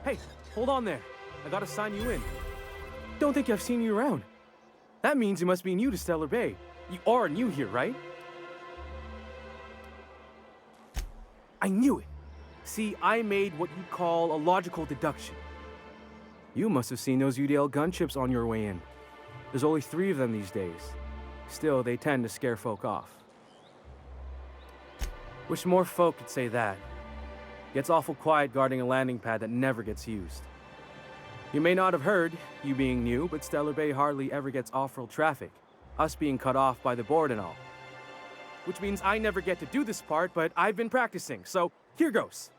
Hey, hold on there. I gotta sign you in. Don't think I've seen you around. That means you must be new to Stellar Bay. You are new here, right? I knew it. See, I made what you'd call a logical deduction. You must have seen those UDL gunships on your way in. There's only 3 of them these days. Still, they tend to scare folk off. Wish more folk could say that. Gets awful quiet guarding a landing pad that never gets used. You may not have heard, you being new, but Stellar Bay hardly ever gets off-road traffic, us being cut off by the board and all. Which means I never get to do this part, but I've been practicing, so here goes.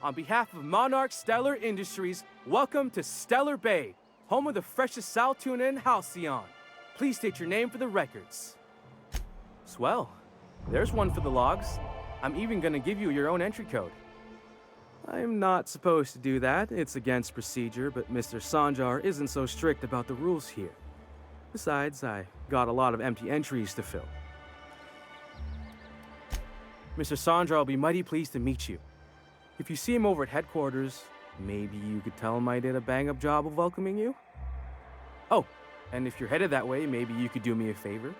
On behalf of Monarch Stellar Industries, welcome to Stellar Bay, home of the freshest sal tuna in Halcyon. Please state your name for the records. Swell. There's one for the logs. I'm even gonna give you your own entry code. I'm not supposed to do that. It's against procedure, but Mr. Sanjar isn't so strict about the rules here. Besides, I got a lot of empty entries to fill. Mr. Sanjar will be mighty pleased to meet you. If you see him over at headquarters, maybe you could tell him I did a bang-up job of welcoming you? Oh, and if you're headed that way, maybe you could do me a favor?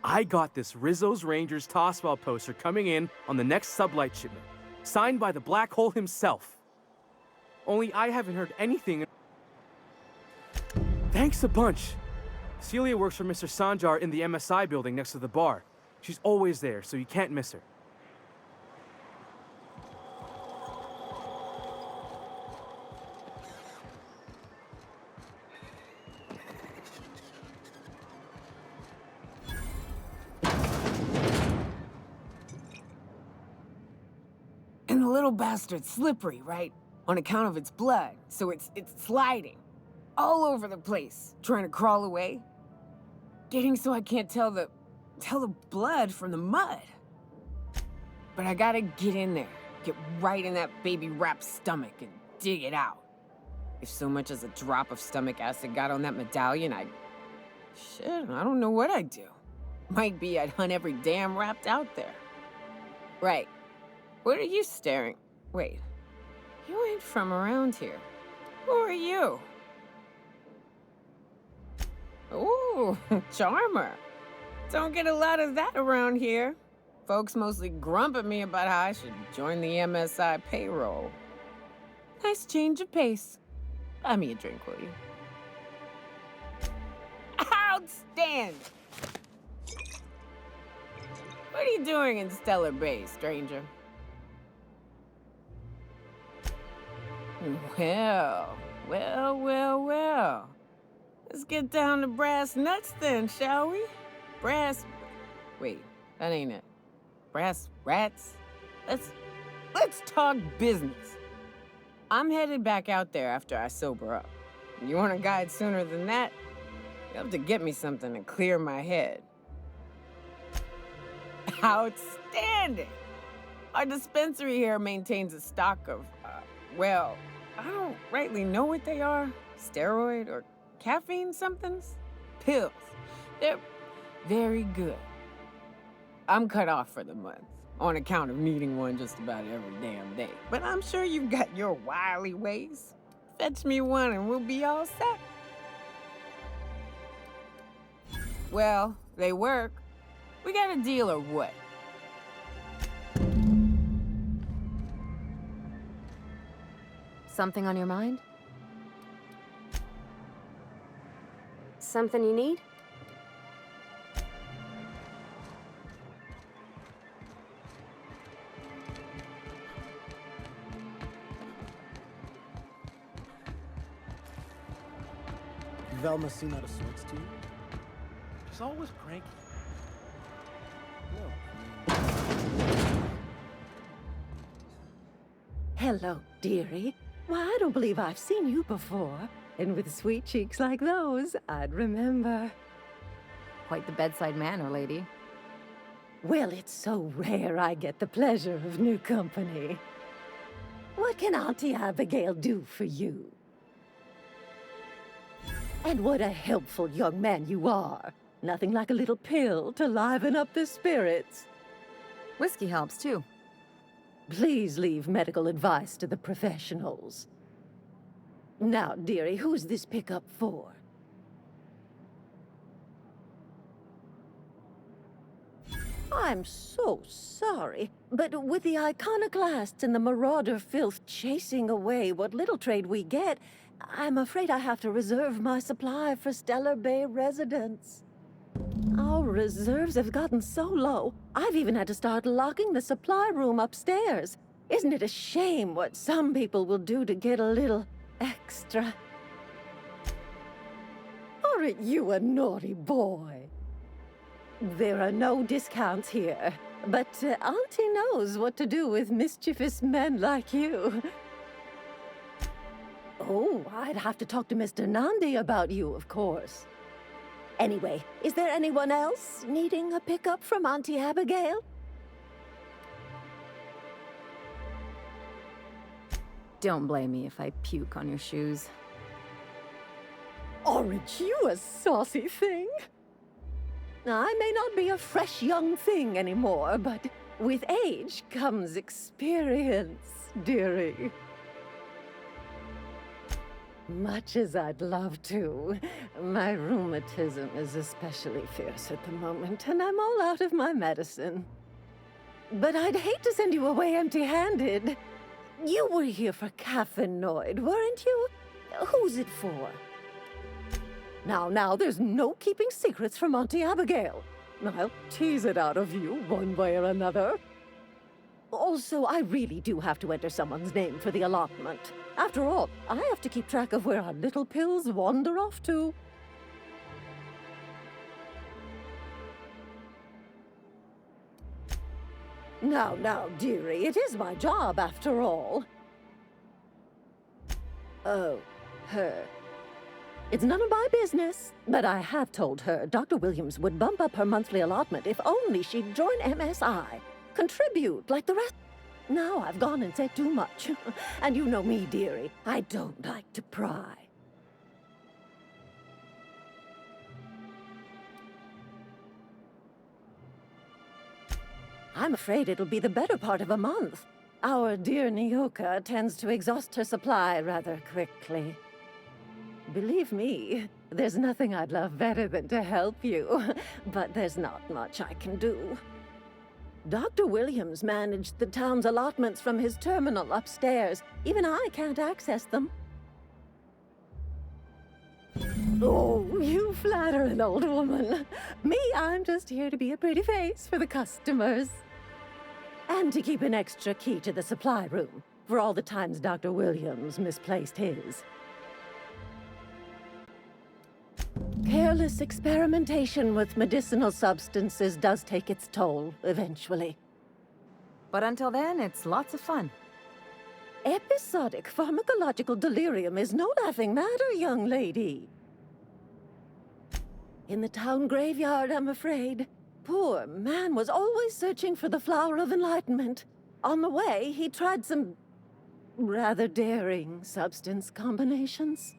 I got this Rizzo's Rangers tossball poster coming in on the next sublight shipment. Signed by the Black Hole himself. Only I haven't heard anything. Thanks a bunch. Celia works for Mr. Sanjar in the MSI building next to the bar. She's always there, so you can't miss her. And the little bastard's slippery, right? On account of its blood, so it's sliding. All over the place, trying to crawl away. Getting so I can't tell the blood from the mud. But I gotta get in there, get right in that baby rap's stomach and dig it out. If so much as a drop of stomach acid got on that medallion, shit, I don't know what I'd do. Might be I'd hunt every damn rapt out there. Right. What are you staring? Wait, you ain't from around here. Who are you? Ooh, charmer. Don't get a lot of that around here. Folks mostly grump at me about how I should join the MSI payroll. Nice change of pace. Buy me a drink, will you? Outstanding! What are you doing in Stellar Bay, stranger? Well. Let's get down to brass nuts then, shall we? Wait, that ain't it. Brass rats? Let's talk business. I'm headed back out there after I sober up. You want a guide sooner than that? You have to get me something to clear my head. Outstanding! Our dispensary here maintains a stock of, well, I don't rightly know what they are. Steroid or caffeine somethings? Pills. They're very good. I'm cut off for the month, on account of needing one just about every damn day. But I'm sure you've got your wily ways. Fetch me one and we'll be all set. Well, they work. We got a deal or what? Something on your mind? Something you need? Velma seem out of sorts to you? She's always cranky. Hello, dearie. Why, I don't believe I've seen you before. And with sweet cheeks like those, I'd remember. Quite the bedside manner, lady. Well, it's so rare I get the pleasure of new company. What can Auntie Abigail do for you? And what a helpful young man you are. Nothing like a little pill to liven up the spirits. Whiskey helps, too. Please leave medical advice to the professionals. Now, dearie, who's this pickup for? I'm so sorry, but with the iconoclasts and the marauder filth chasing away what little trade we get, I'm afraid I have to reserve my supply for Stellar Bay residents. Our reserves have gotten so low, I've even had to start locking the supply room upstairs. Isn't it a shame what some people will do to get a little extra? Aren't you a naughty boy? There are no discounts here, but Auntie knows what to do with mischievous men like you. Oh, I'd have to talk to Mr. Nandi about you, of course. Anyway, is there anyone else needing a pickup from Auntie Abigail? Don't blame me if I puke on your shoes. Aren't you a saucy thing? I may not be a fresh young thing anymore, but with age comes experience, dearie. Much as I'd love to, my rheumatism is especially fierce at the moment, and I'm all out of my medicine. But I'd hate to send you away empty-handed. You were here for caffeinoid, weren't you? Who's it for? Now, there's no keeping secrets from Auntie Abigail. I'll tease it out of you one way or another. Also, I really do have to enter someone's name for the allotment. After all, I have to keep track of where our little pills wander off to. Now, dearie, it is my job after all. Oh, her. It's none of my business, but I have told her Dr. Williams would bump up her monthly allotment if only she'd join MSI. Contribute like the rest. Now I've gone and said too much. And you know me, dearie. I don't like to pry. I'm afraid it'll be the better part of a month. Our dear Nyoka tends to exhaust her supply rather quickly. Believe me, there's nothing I'd love better than to help you, but there's not much I can do. Dr. Williams managed the town's allotments from his terminal upstairs. Even I can't access them. Oh, you flatter an old woman. Me, I'm just here to be a pretty face for the customers. And to keep an extra key to the supply room, for all the times Dr. Williams misplaced his. Careless experimentation with medicinal substances does take its toll, eventually. But until then, it's lots of fun. Episodic pharmacological delirium is no laughing matter, young lady. In the town graveyard, I'm afraid. Poor man was always searching for the flower of enlightenment. On the way, he tried some rather daring substance combinations.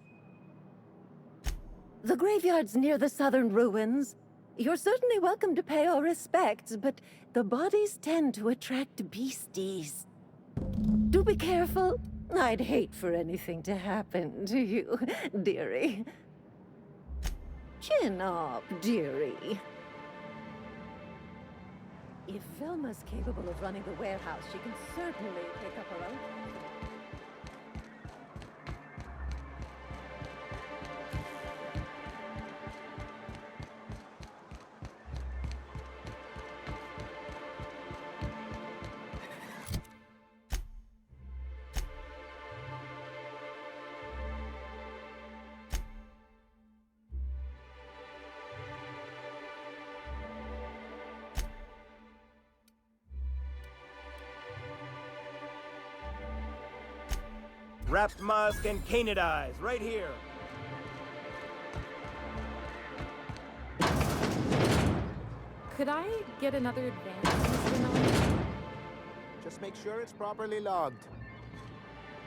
The graveyard's near the southern ruins. You're certainly welcome to pay our respects, but the bodies tend to attract beasties. Do be careful. I'd hate for anything to happen to you, dearie. Chin up, dearie. If Velma's capable of running the warehouse, she can certainly pick up her own. Wrapped musk and canid eyes, right here. Could I get another advance, Mr. Miller? Just make sure it's properly logged.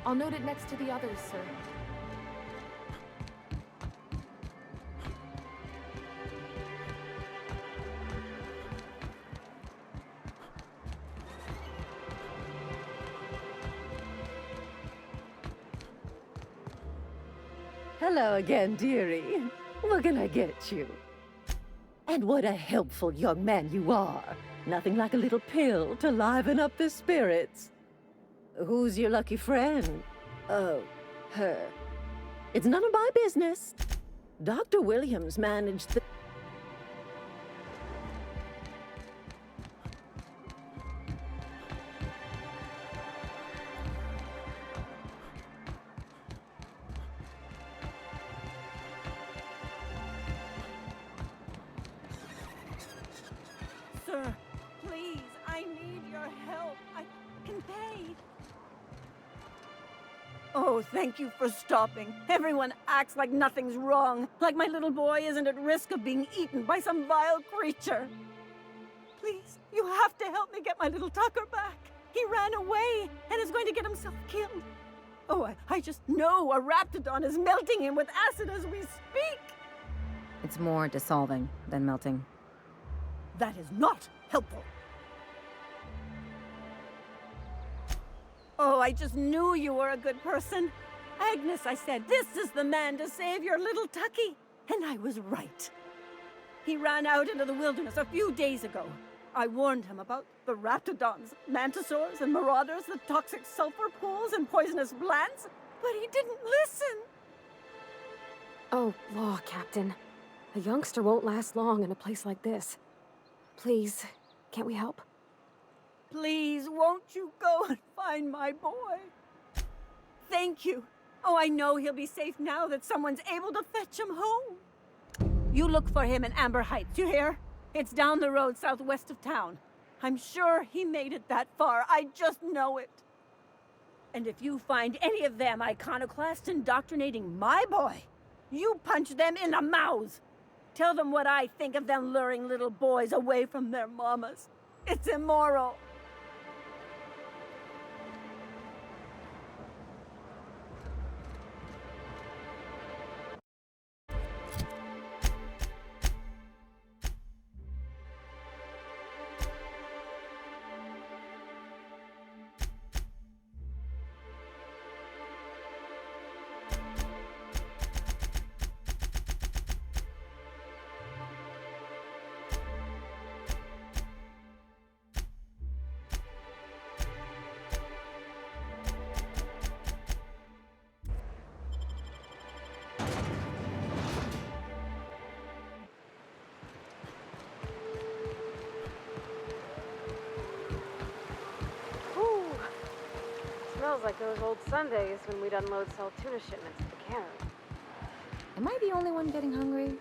I'll note it next to the others, sir. Hello again, dearie. What can I get you? And what a helpful young man you are. Nothing like a little pill to liven up the spirits. Who's your lucky friend? Oh, her. It's none of my business. Dr. Williams managed the... Sir, please, I need your help. I can pay. Oh, thank you for stopping. Everyone acts like nothing's wrong, like my little boy isn't at risk of being eaten by some vile creature. Please, you have to help me get my little Tucker back. He ran away and is going to get himself killed. Oh, I just know a raptidon is melting him with acid as we speak. It's more dissolving than melting. That is not helpful. Oh, I just knew you were a good person. Agnes, I said, this is the man to save your little Tucky. And I was right. He ran out into the wilderness a few days ago. I warned him about the raptidons, mantisaurs, and marauders, the toxic sulfur pools, and poisonous plants, but he didn't listen. Oh, law, Captain. A youngster won't last long in a place like this. Please, can't we help? Please, won't you go and find my boy? Thank you. Oh, I know he'll be safe now that someone's able to fetch him home. You look for him in Amber Heights, you hear? It's down the road southwest of town. I'm sure he made it that far. I just know it. And if you find any of them iconoclasts indoctrinating my boy, you punch them in the mouths. Tell them what I think of them luring little boys away from their mamas. It's immoral. Smells like those old Sundays when we'd unload salt tuna shipments at the cannery. Am I the only one getting hungry?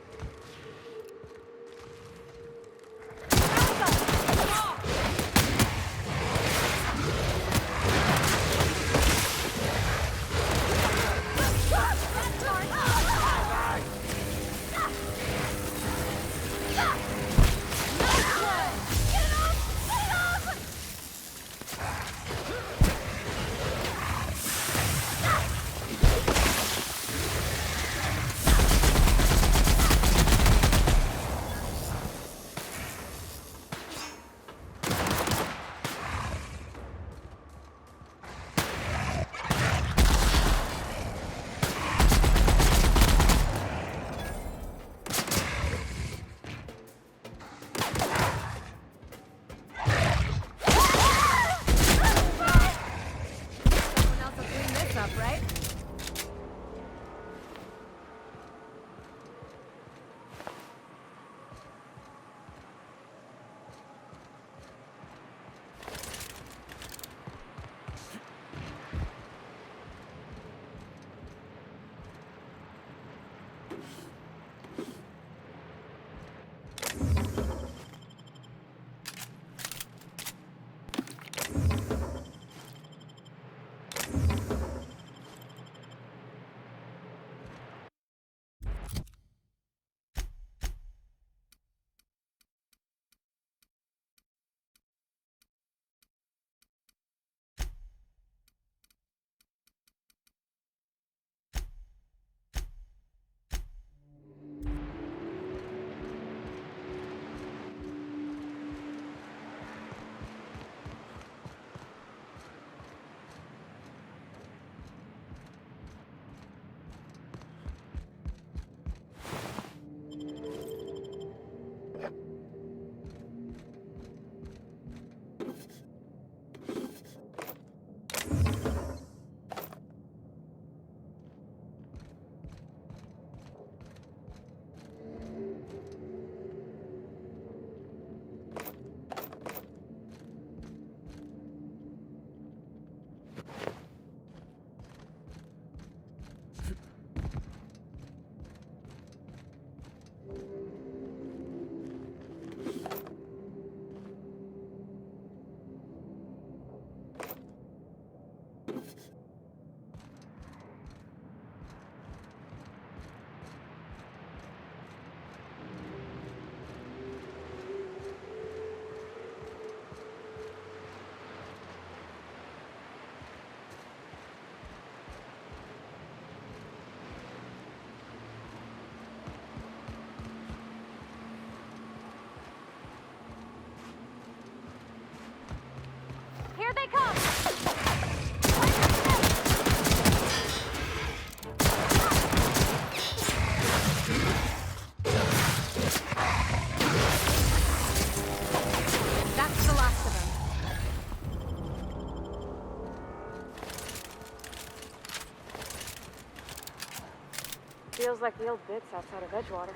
feels like the old bits outside of Edgewater.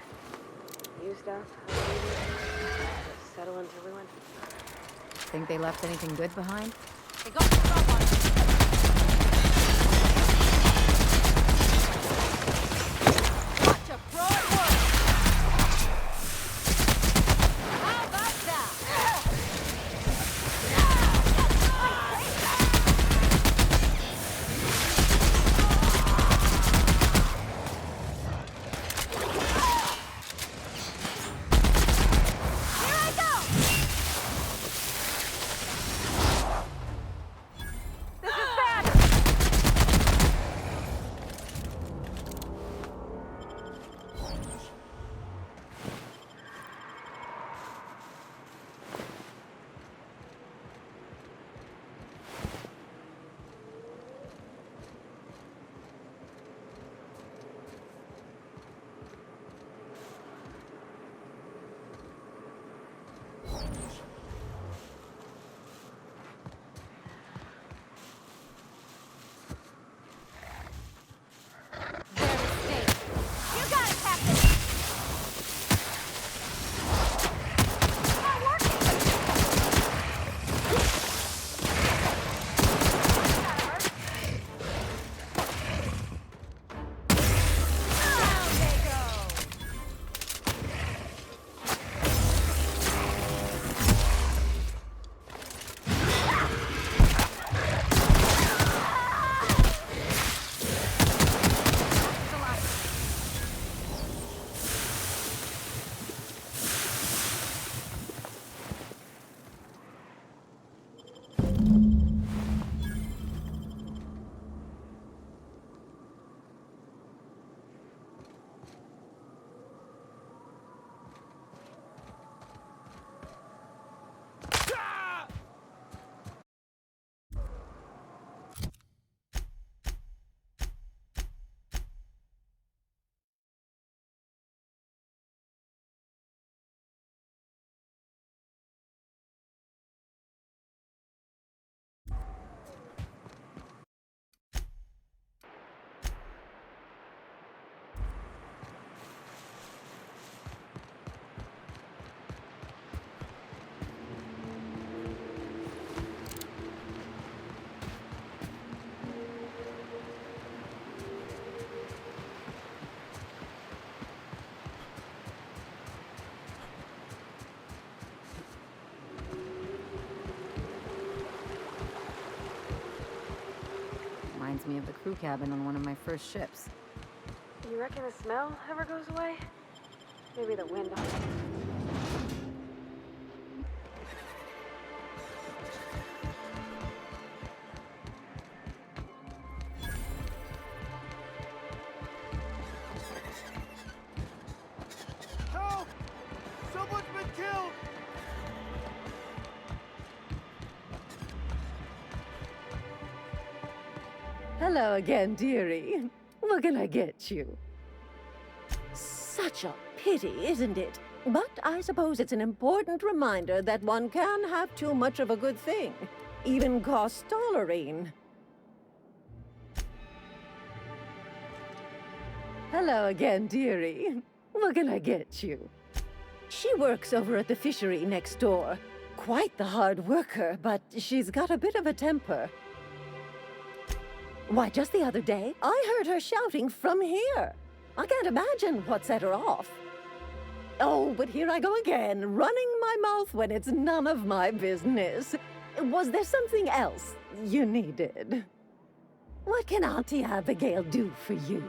Used up, updated, settle into ruin. Think they left anything good behind? They got someone. Gotcha, bro, it worked. How about that? Here I go! This is bad! You got it, Captain! Not working! Gotta hurt. Down they go! Reminds me of the crew cabin on one of my first ships. You reckon the smell ever goes away? Maybe the wind. Help! Someone's been killed! Hello again, dearie. What can I get you? Such a pity, isn't it? But I suppose it's an important reminder that one can have too much of a good thing. Even cost tolerine. Hello again, dearie. What can I get you? She works over at the fishery next door. Quite the hard worker, but she's got a bit of a temper. Why, just the other day, I heard her shouting from here. I can't imagine what set her off. Oh, but here I go again, running my mouth when it's none of my business. Was there something else you needed? What can Auntie Abigail do for you?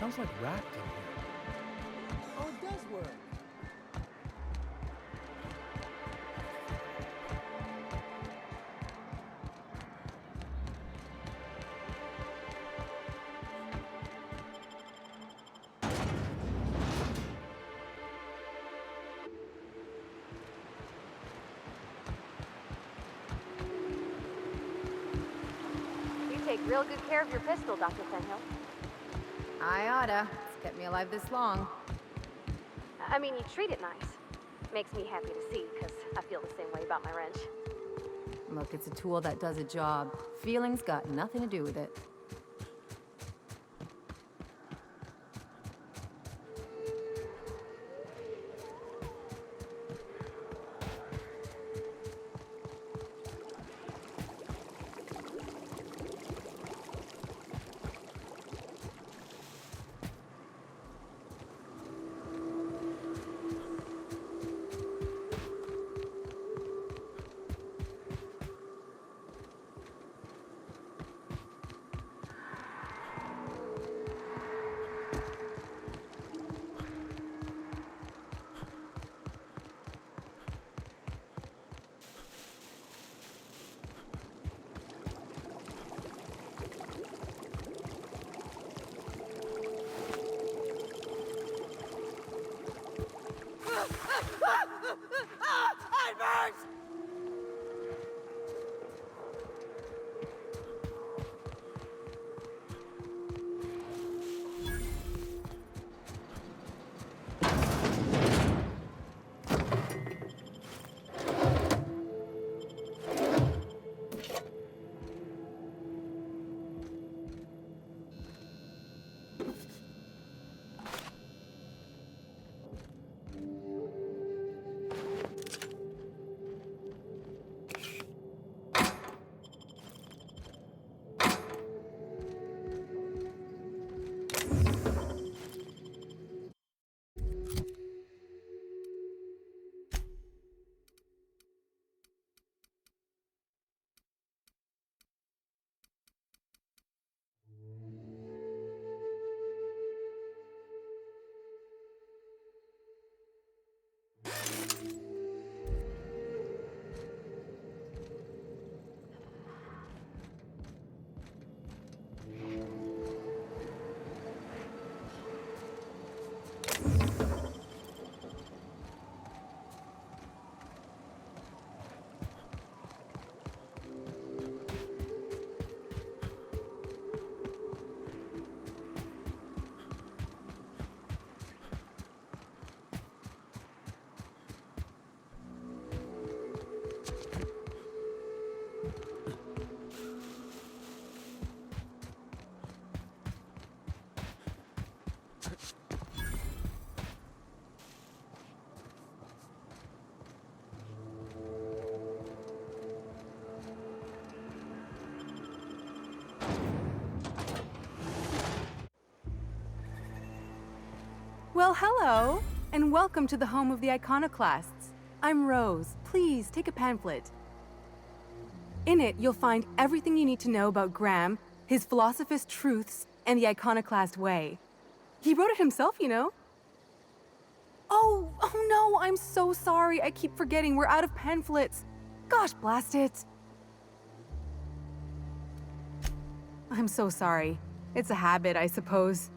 Smells like rat in here. Oh, it does work. You take real good care of your pistol, Dr. Fenhill. I oughta. It's kept me alive this long. I mean, you treat it nice. Makes me happy to see, because I feel the same way about my wrench. Look, it's a tool that does a job. Feelings got nothing to do with it. Well, hello, and welcome to the home of the iconoclasts. I'm Rose. Please take a pamphlet. In it, you'll find everything you need to know about Graham, his philosophist truths, and the iconoclast way. He wrote it himself, you know. Oh no, I'm so sorry. I keep forgetting we're out of pamphlets. Gosh, blast it. I'm so sorry. It's a habit, I suppose.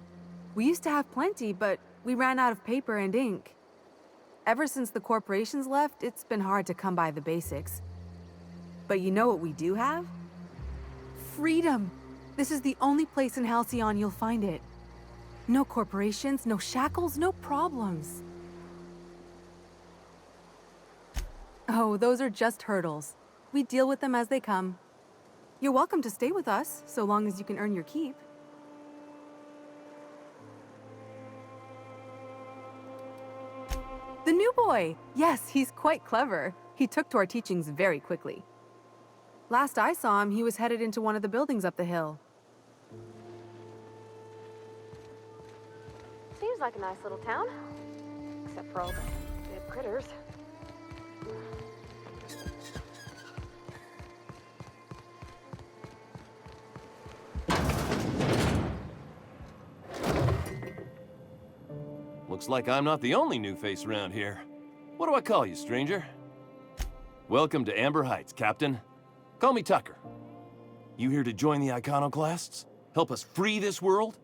We used to have plenty, but we ran out of paper and ink. Ever since the corporations left, it's been hard to come by the basics. But you know what we do have? Freedom! This is the only place in Halcyon you'll find it. No corporations, no shackles, no problems. Oh, those are just hurdles. We deal with them as they come. You're welcome to stay with us, so long as you can earn your keep. The new boy! Yes, he's quite clever. He took to our teachings very quickly. Last I saw him, he was headed into one of the buildings up the hill. Seems like a nice little town. Except for all the dead critters. Looks like I'm not the only new face around here. What do I call you, stranger? Welcome to Amber Heights, Captain. Call me Tucker. You here to join the Iconoclasts? Help us free this world?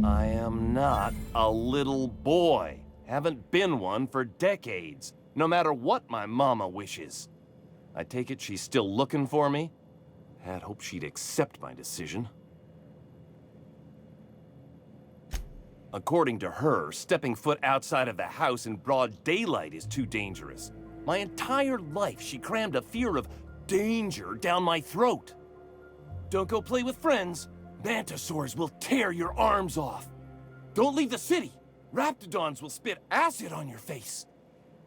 I am not a little boy. Haven't been one for decades, no matter what my mama wishes. I take it she's still looking for me? Had hoped she'd accept my decision. According to her, stepping foot outside of the house in broad daylight is too dangerous. My entire life, she crammed a fear of danger down my throat. Don't go play with friends. Mantisaurs will tear your arms off. Don't leave the city. Raptidons will spit acid on your face.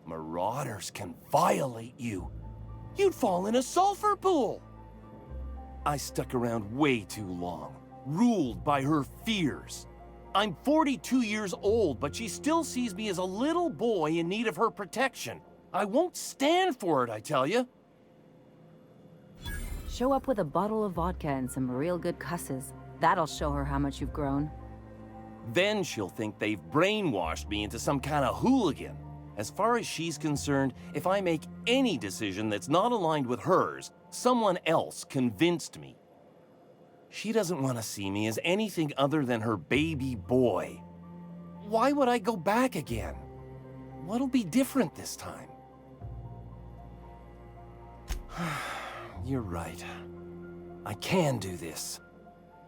Marauders can violate you. You'd fall in a sulfur pool. I stuck around way too long, ruled by her fears. I'm 42 years old, but she still sees me as a little boy in need of her protection. I won't stand for it, I tell you. Show up with a bottle of vodka and some real good cusses. That'll show her how much you've grown. Then she'll think they've brainwashed me into some kind of hooligan. As far as she's concerned, if I make any decision that's not aligned with hers, someone else convinced me. She doesn't want to see me as anything other than her baby boy. Why would I go back again? What'll be different this time? You're right. I can do this.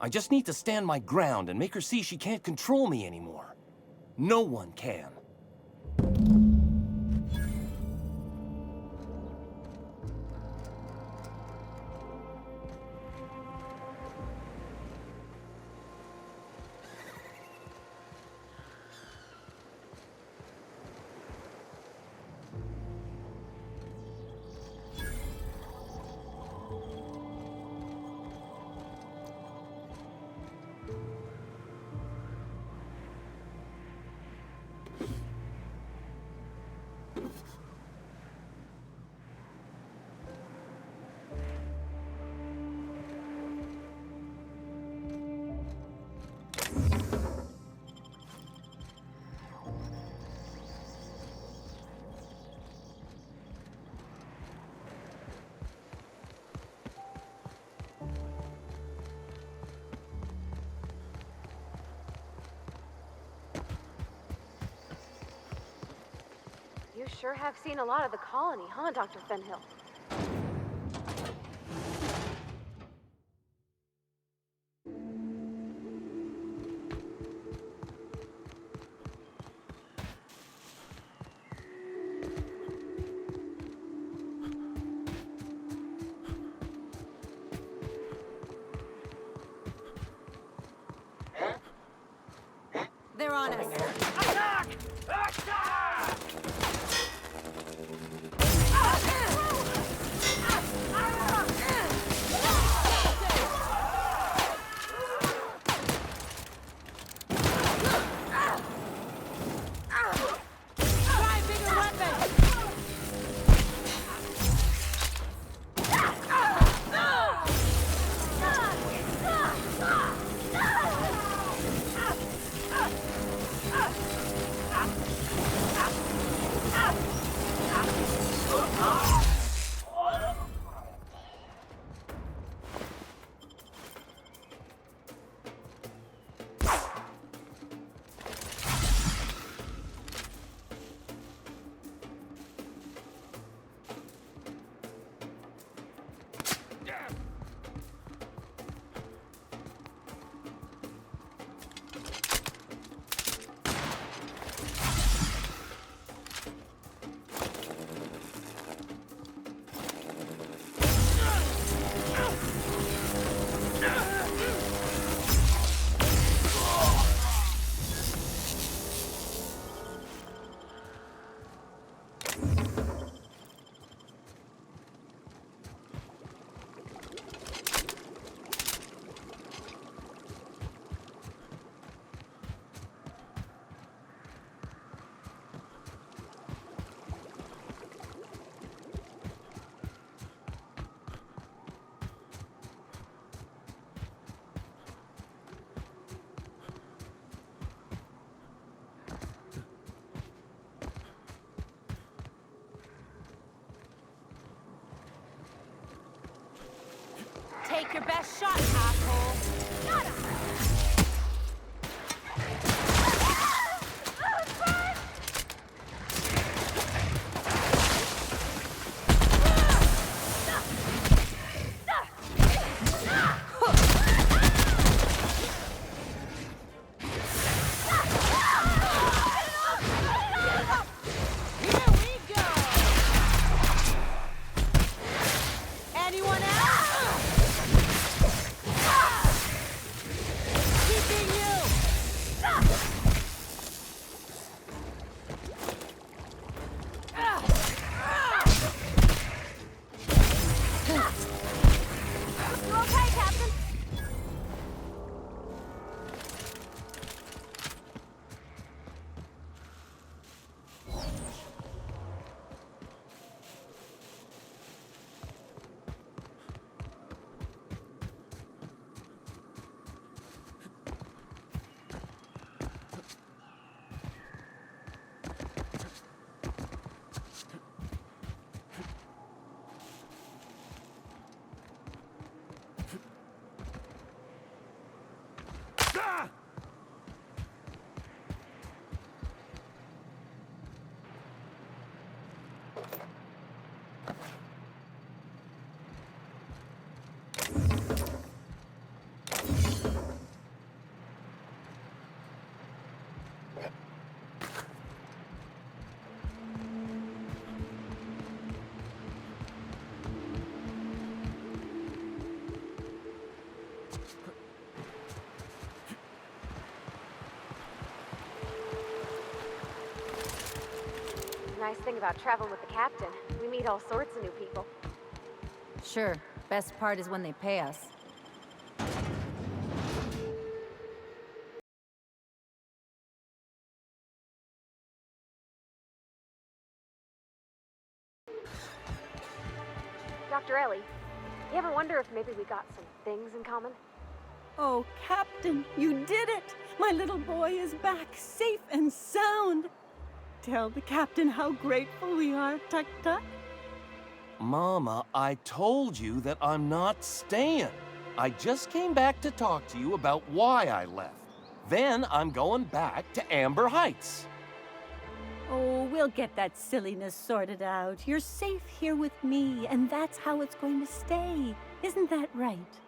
I just need to stand my ground and make her see she can't control me anymore. No one can. You sure have seen a lot of the colony, huh, Dr. Fenhill? They're on us. Take your best shot, asshole. Got him! Nice thing about traveling with the captain. We meet all sorts of new people. Sure. Best part is when they pay us. Dr. Ellie, you ever wonder if maybe we got some things in common? Oh, Captain, you did it! My little boy is back, safe and sound. Tell the captain how grateful we are, Tuk Tuk. Mama, I told you that I'm not staying. I just came back to talk to you about why I left. Then I'm going back to Amber Heights. Oh, we'll get that silliness sorted out. You're safe here with me, and that's how it's going to stay. Isn't that right?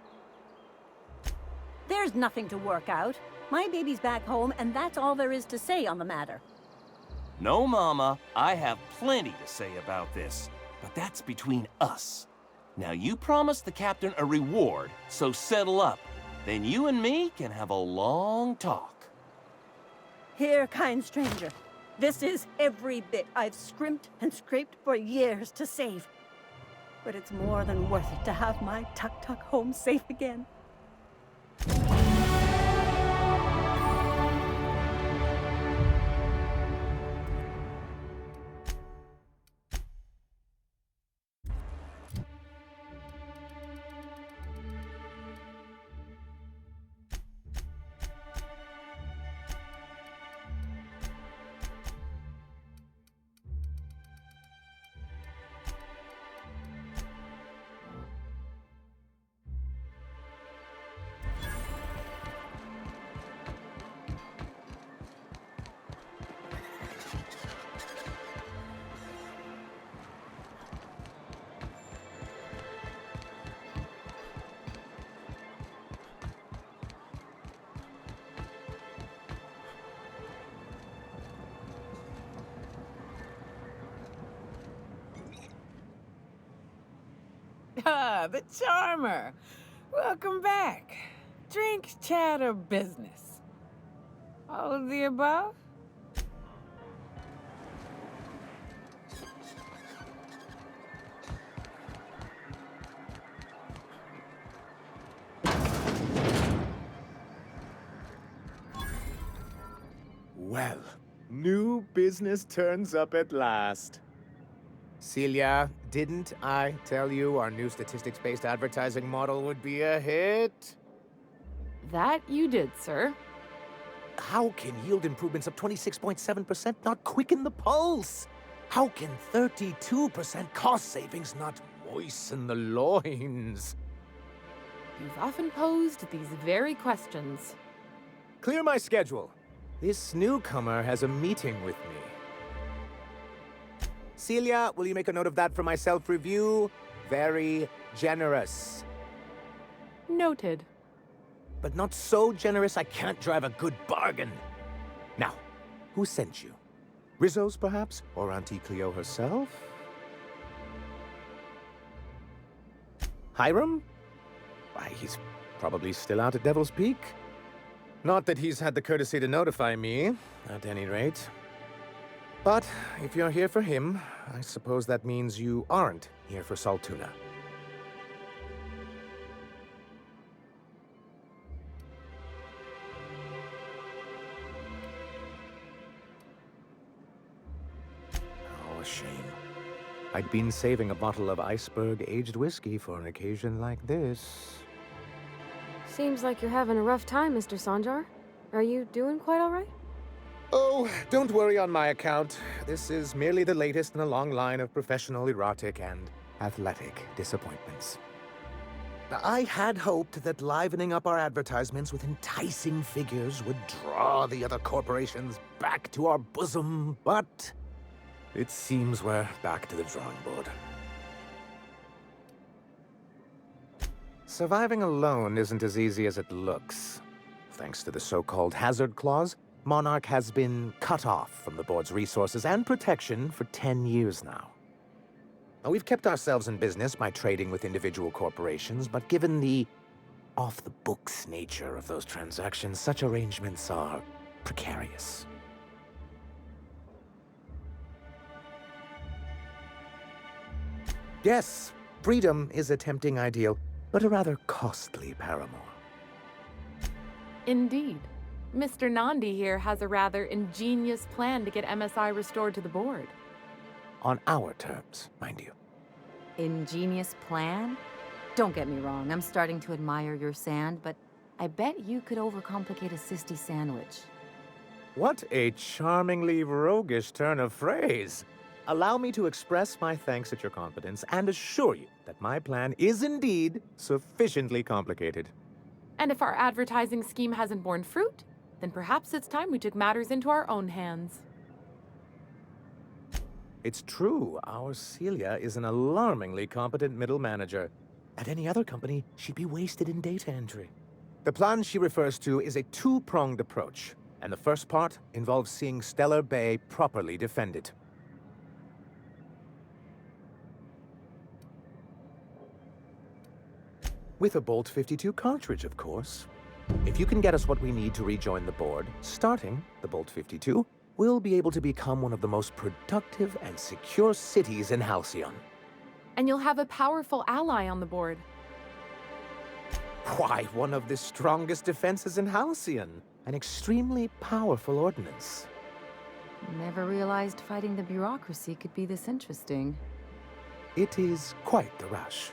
There's nothing to work out. My baby's back home, and that's all there is to say on the matter. No, Mama, I have plenty to say about this, but that's between us. Now, you promised the captain a reward, so settle up. Then you and me can have a long talk. Here, kind stranger. This is every bit I've scrimped and scraped for years to save. But it's more than worth it to have my Tuk Tuk home safe again. Ah, the charmer. Welcome back. Drink, chat, or business? All of the above? Well, new business turns up at last. Celia, didn't I tell you our new statistics-based advertising model would be a hit? That you did, sir. How can yield improvements of 26.7% not quicken the pulse? How can 32% cost savings not moisten the loins? You've often posed these very questions. Clear my schedule. This newcomer has a meeting with me. Celia, will you make a note of that for my self-review? Very generous. Noted. But not so generous I can't drive a good bargain. Now, who sent you? Rizzo's, perhaps? Or Auntie Cleo herself? Hiram? Why, he's probably still out at Devil's Peak. Not that he's had the courtesy to notify me, at any rate. But if you're here for him, I suppose that means you aren't here for Saltuna. Oh, a shame. I'd been saving a bottle of iceberg-aged whiskey for an occasion like this. Seems like you're having a rough time, Mr. Sanjar. Are you doing quite all right? Oh, don't worry on my account. This is merely the latest in a long line of professional erotic and athletic disappointments. I had hoped that livening up our advertisements with enticing figures would draw the other corporations back to our bosom, but it seems we're back to the drawing board. Surviving alone isn't as easy as it looks. Thanks to the so-called hazard clause, Monarch has been cut off from the board's resources and protection for 10 years now. Now, we've kept ourselves in business by trading with individual corporations, but given the off-the-books nature of those transactions, such arrangements are precarious. Yes, freedom is a tempting ideal, but a rather costly paramour. Indeed. Mr. Nandi here has a rather ingenious plan to get MSI restored to the board. On our terms, mind you. Ingenious plan? Don't get me wrong, I'm starting to admire your sand, but I bet you could overcomplicate a sisty sandwich. What a charmingly roguish turn of phrase. Allow me to express my thanks at your confidence and assure you that my plan is indeed sufficiently complicated. And if our advertising scheme hasn't borne fruit, then perhaps it's time we took matters into our own hands. It's true, our Celia is an alarmingly competent middle manager. At any other company, she'd be wasted in data entry. The plan she refers to is a two-pronged approach, and the first part involves seeing Stellar Bay properly defended. With a Bolt 52 cartridge, of course. If you can get us what we need to rejoin the board, starting the Bolt 52, we'll be able to become one of the most productive and secure cities in Halcyon. And you'll have a powerful ally on the board. Why, one of the strongest defenses in Halcyon. An extremely powerful ordnance. Never realized fighting the bureaucracy could be this interesting. It is quite the rush.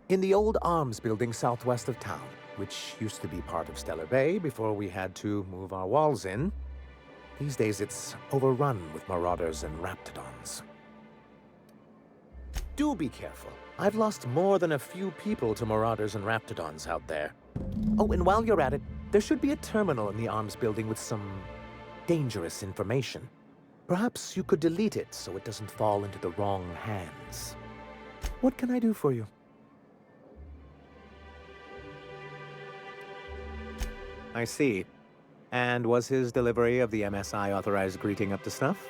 In the old arms building southwest of town, which used to be part of Stellar Bay before we had to move our walls in, these days it's overrun with marauders and raptidons. Do be careful. I've lost more than a few people to marauders and raptidons out there. Oh, and while you're at it, there should be a terminal in the arms building with some dangerous information. Perhaps you could delete it so it doesn't fall into the wrong hands. What can I do for you? I see. And was his delivery of the MSI authorized greeting up to snuff?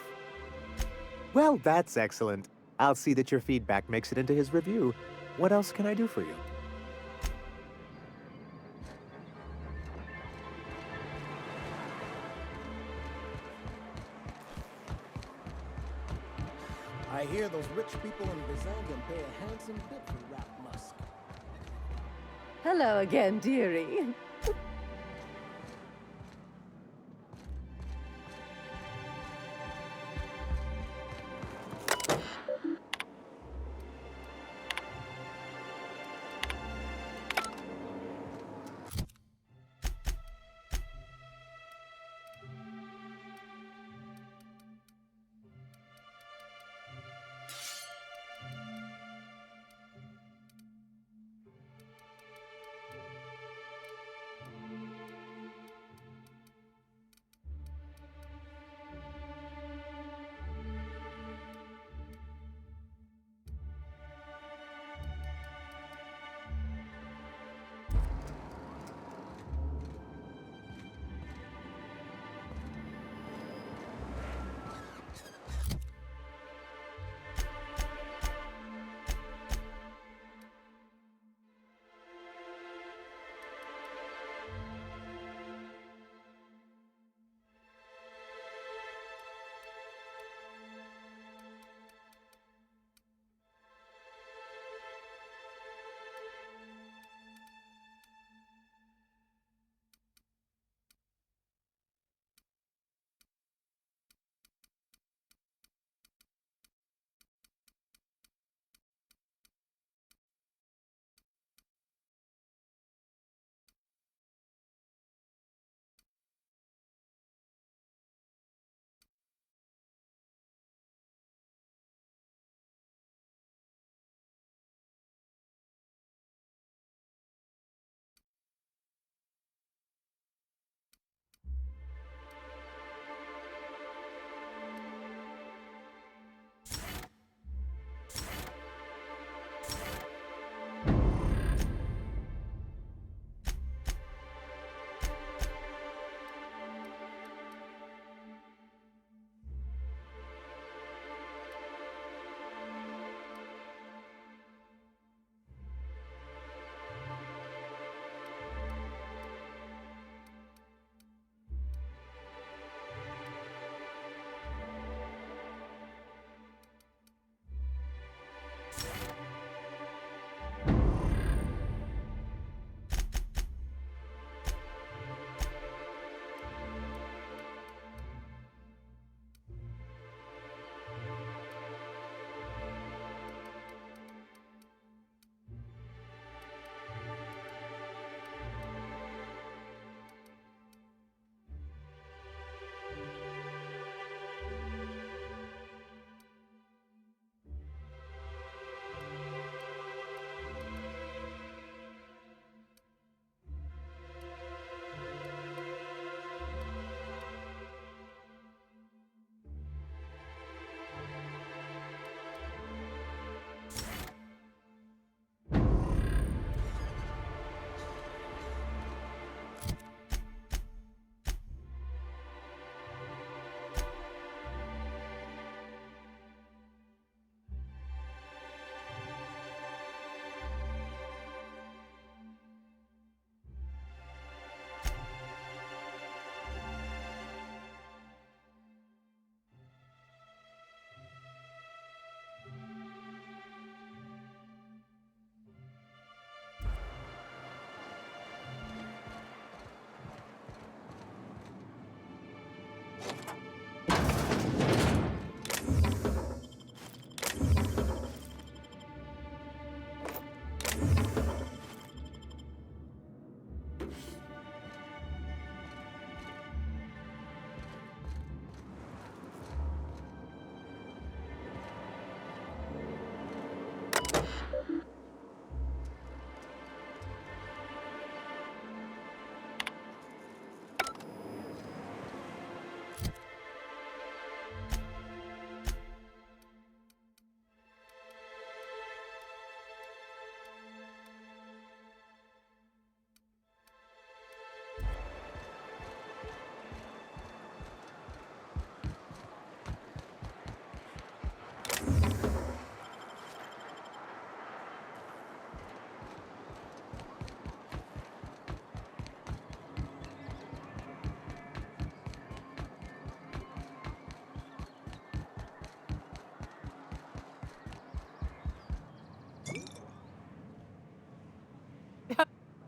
Well, that's excellent. I'll see that your feedback makes it into his review. What else can I do for you? I hear those rich people in Byzantium pay a handsome bit for Rap Musk. Hello again, dearie.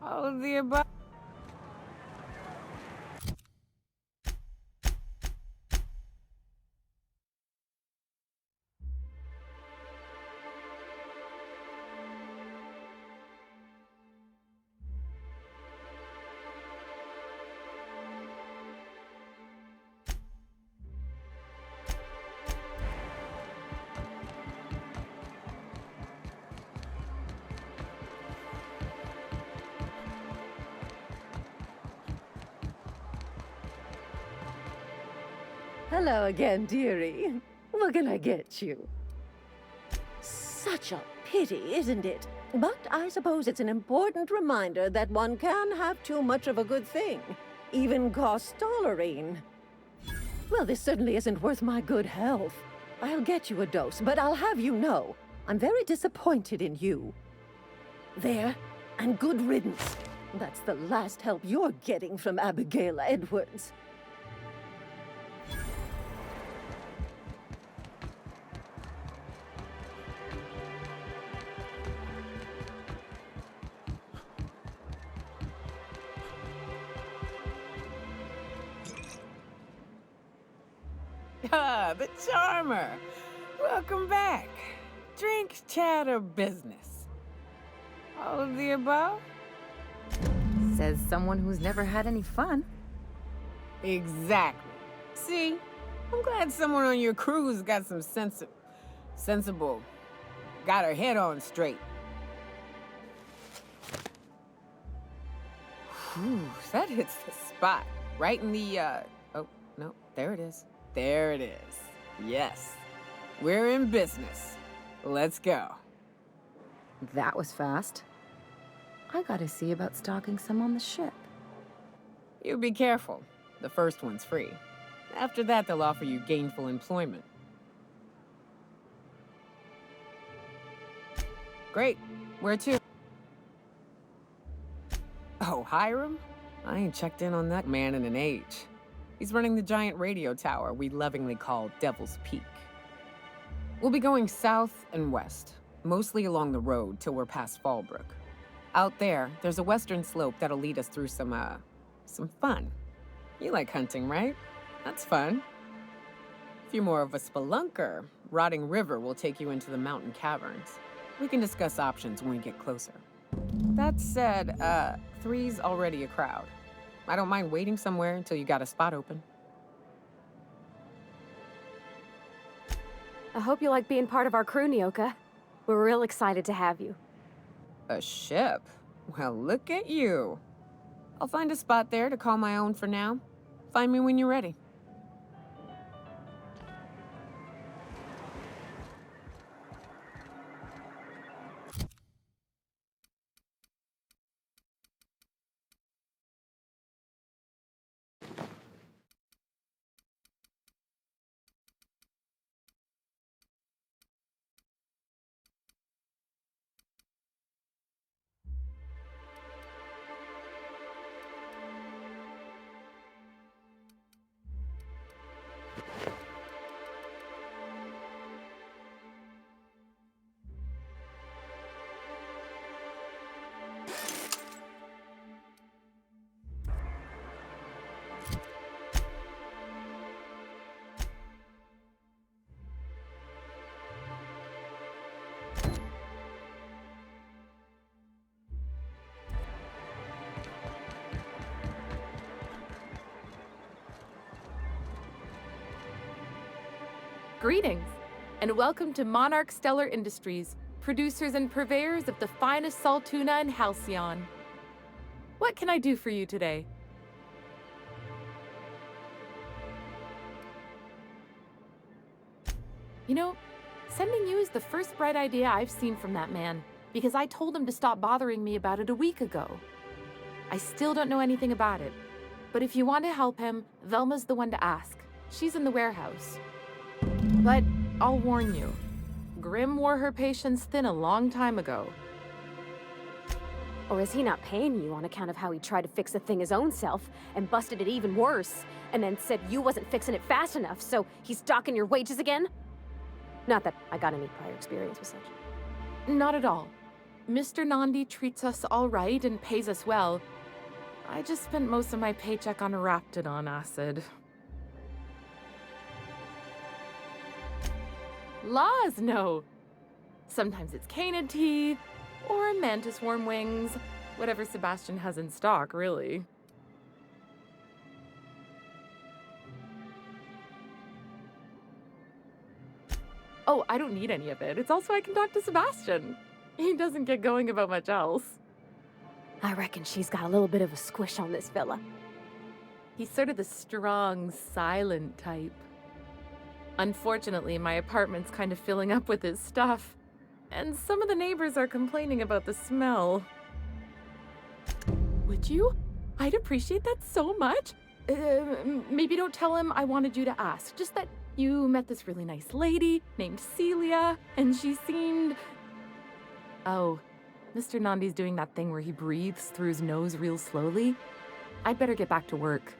All of the above. Hello again, dearie. What can I get you? Such a pity, isn't it? But I suppose it's an important reminder that one can have too much of a good thing, even cost tolerine. Well, this certainly isn't worth my good health. I'll get you a dose, but I'll have you know, I'm very disappointed in you. There, and good riddance. That's the last help you're getting from Abigail Edwards. Ah, the charmer. Welcome back. Drink, chat, or business? All of the above? Says someone who's never had any fun. Exactly. See, I'm glad someone on your crew's got some sensible, got her head on straight. Whew, that hits the spot. Right in the, oh, no, there it is. There it is. Yes. We're in business. Let's go. That was fast. I gotta see about stocking some on the ship. You be careful. The first one's free. After that, they'll offer you gainful employment. Great. Where to? Oh, Hiram? I ain't checked in on that man in an age. He's running the giant radio tower we lovingly call Devil's Peak. We'll be going south and west, mostly along the road till we're past Fallbrook. Out there, there's a western slope that'll lead us through some fun. You like hunting, right? That's fun. If you're more of a spelunker, Rotting River will take you into the mountain caverns. We can discuss options when we get closer. That said, 3's already a crowd. I don't mind waiting somewhere until you got a spot open. I hope you like being part of our crew, Nyoka. We're real excited to have you. A ship? Well, look at you. I'll find a spot there to call my own for now. Find me when you're ready. Greetings, and welcome to Monarch Stellar Industries, producers and purveyors of the finest salt tuna in Halcyon. What can I do for you today? You know, sending you is the first bright idea I've seen from that man, because I told him to stop bothering me about it a week ago. I still don't know anything about it, but if you want to help him, Velma's the one to ask. She's in the warehouse. But I'll warn you, Grim wore her patience thin a long time ago. Or is he not paying you on account of how he tried to fix the thing his own self and busted it even worse, and then said you wasn't fixing it fast enough, so he's docking your wages again? Not that I got any prior experience with such. Not at all. Mr. Nandi treats us all right and pays us well. I just spent most of my paycheck on Raptidon acid. Laws, no. Sometimes it's canid tea, or mantis worm wings. Whatever Sebastian has in stock, really. Oh, I don't need any of it. It's also I can talk to Sebastian. He doesn't get going about much else. I reckon she's got a little bit of a squish on this fella. He's sort of the strong, silent type. Unfortunately, my apartment's kind of filling up with his stuff, and some of the neighbors are complaining about the smell. Would you? I'd appreciate that so much. Maybe don't tell him I wanted you to ask. Just that you met this really nice lady named Celia, and she seemed... Oh, Mr. Nandi's doing that thing where he breathes through his nose real slowly. I'd better get back to work.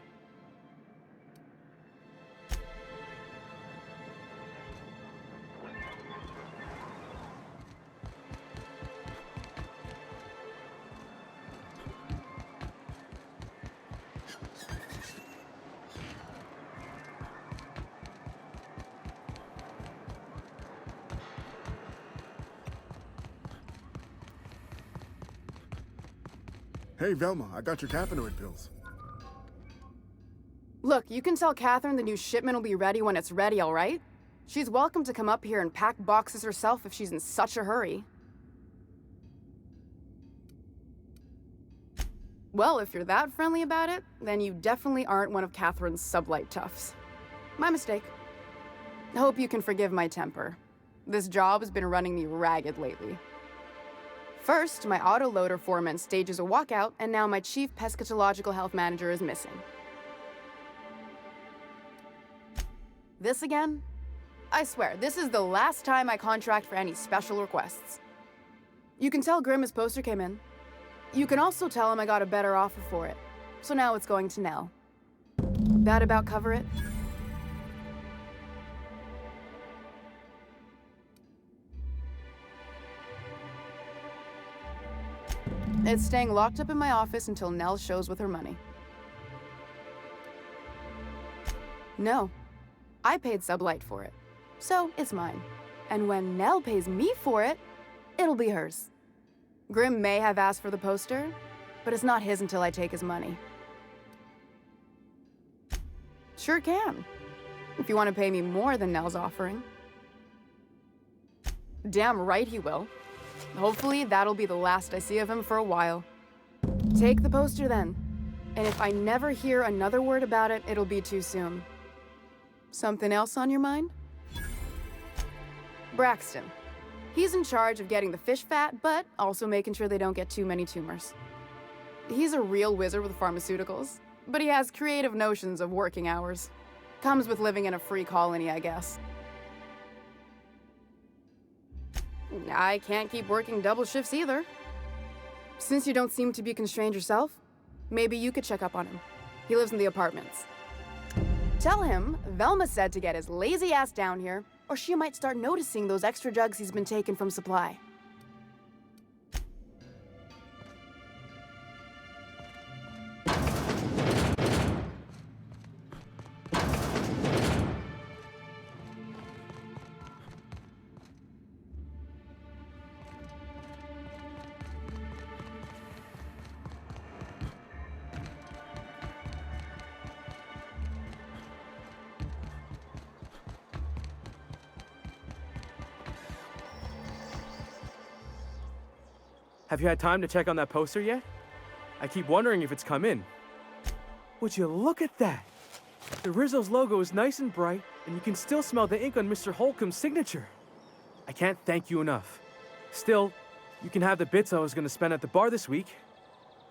Hey, Velma, I got your caffeinoid pills. Look, you can tell Catherine the new shipment will be ready when it's ready, all right? She's welcome to come up here and pack boxes herself if she's in such a hurry. Well, if you're that friendly about it, then you definitely aren't one of Catherine's sublight toughs. My mistake. Hope you can forgive my temper. This job has been running me ragged lately. First, my autoloader foreman stages a walkout, and now my chief pescatological health manager is missing. This again? I swear, this is the last time I contract for any special requests. You can tell Grimm his poster came in. You can also tell him I got a better offer for it. So now it's going to Nell. That about cover it? It's staying locked up in my office until Nell shows with her money. No. I paid Sublight for it. So it's mine. And when Nell pays me for it, it'll be hers. Grimm may have asked for the poster, but it's not his until I take his money. Sure can. If you want to pay me more than Nell's offering. Damn right he will. Hopefully, that'll be the last I see of him for a while. Take the poster then. And if I never hear another word about it, it'll be too soon. Something else on your mind? Braxton. He's in charge of getting the fish fat, but also making sure they don't get too many tumors. He's a real wizard with pharmaceuticals, but he has creative notions of working hours. Comes with living in a free colony, I guess. I can't keep working double shifts either. Since you don't seem to be constrained yourself, maybe you could check up on him. He lives in the apartments. Tell him Velma said to get his lazy ass down here, or she might start noticing those extra drugs he's been taking from supply. Have you had time to check on that poster yet? I keep wondering if it's come in. Would you look at that? The Rizzo's logo is nice and bright, and you can still smell the ink on Mr. Holcomb's signature. I can't thank you enough. Still, you can have the bits I was gonna spend at the bar this week.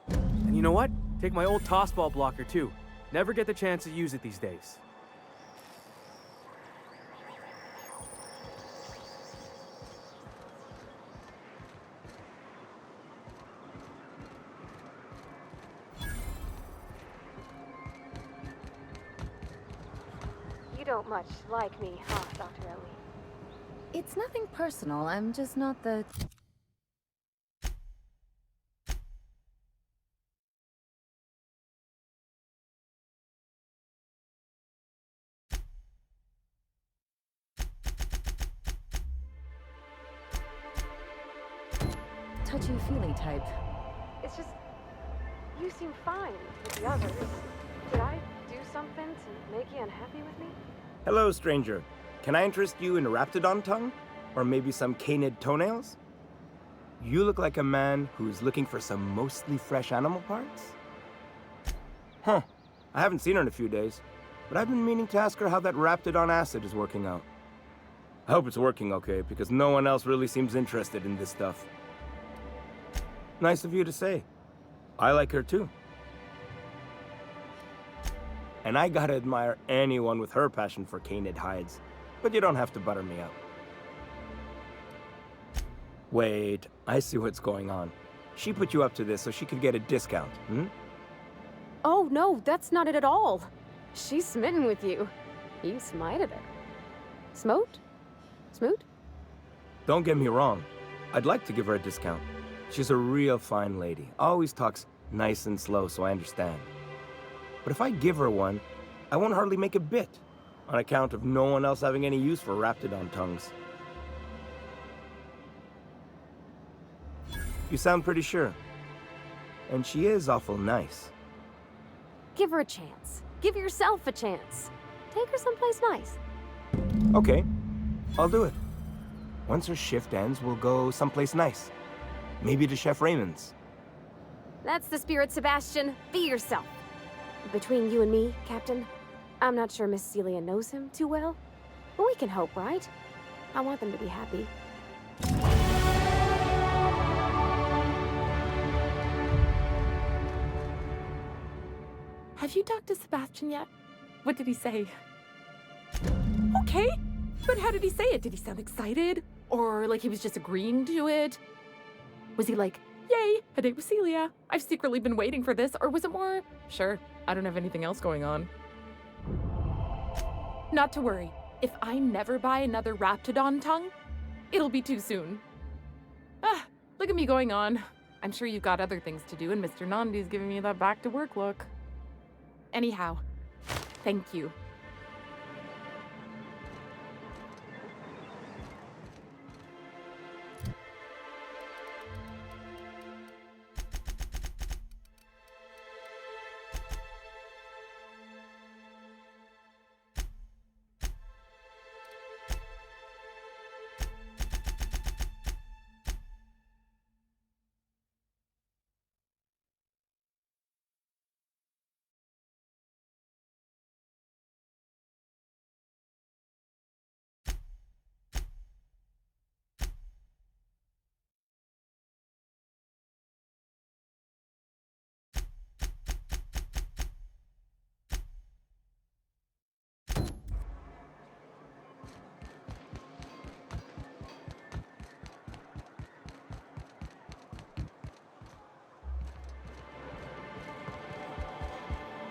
And you know what? Take my old tossball blocker too. Never get the chance to use it these days. You don't much like me, huh, Dr. Ellie? It's nothing personal. I'm just not the touchy-feely type. It's just, you seem fine with the others. Did I do something to make you unhappy with me? Hello, stranger. Can I interest you in a raptidon tongue? Or maybe some canid toenails? You look like a man who's looking for some mostly fresh animal parts? Huh. I haven't seen her in a few days, but I've been meaning to ask her how that raptidon acid is working out. I hope it's working okay, because no one else really seems interested in this stuff. Nice of you to say. I like her too. And I gotta admire anyone with her passion for canid hides. But you don't have to butter me up. Wait, I see what's going on. She put you up to this so she could get a discount, hmm? Oh, no, that's not it at all. She's smitten with you. You smited her. Smote? Smoot? Don't get me wrong. I'd like to give her a discount. She's a real fine lady. Always talks nice and slow, so I understand. But if I give her one, I won't hardly make a bit, on account of no one else having any use for raptidon tongues. You sound pretty sure. And she is awful nice. Give her a chance. Give yourself a chance. Take her someplace nice. Okay, I'll do it. Once her shift ends, we'll go someplace nice. Maybe to Chef Raymond's. That's the spirit, Sebastian. Be yourself. Between you and me, Captain, I'm not sure Miss Celia knows him too well. But we can hope, right? I want them to be happy. Have you talked to Sebastian yet? What did he say? Okay, but how did he say it? Did he sound excited? Or like he was just agreeing to it? Was he like, yay, a date with Celia. I've secretly been waiting for this. Or was it more, sure, I don't have anything else going on. Not to worry. If I never buy another raptidon tongue, it'll be too soon. Ah, look at me going on. I'm sure you've got other things to do, and Mr. Nandi's giving me that back to work look. Anyhow, thank you.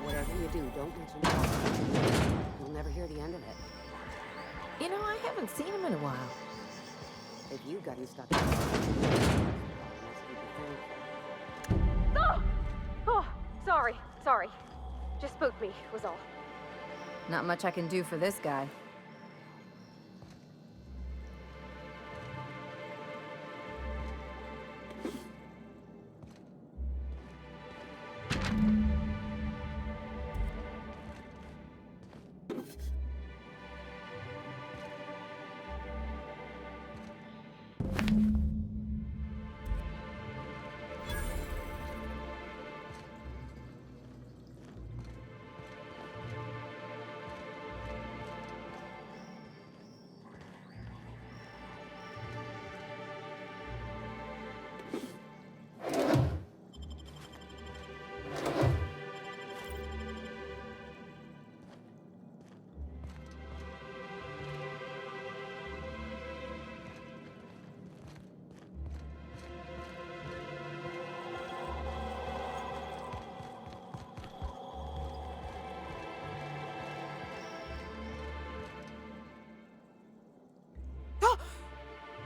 Whatever you do, don't mention it. You'll never hear the end of it. You know, I haven't seen him in a while. If you've gotten stuck. Oh! Oh, sorry. Just spooked me, was all. Not much I can do for this guy.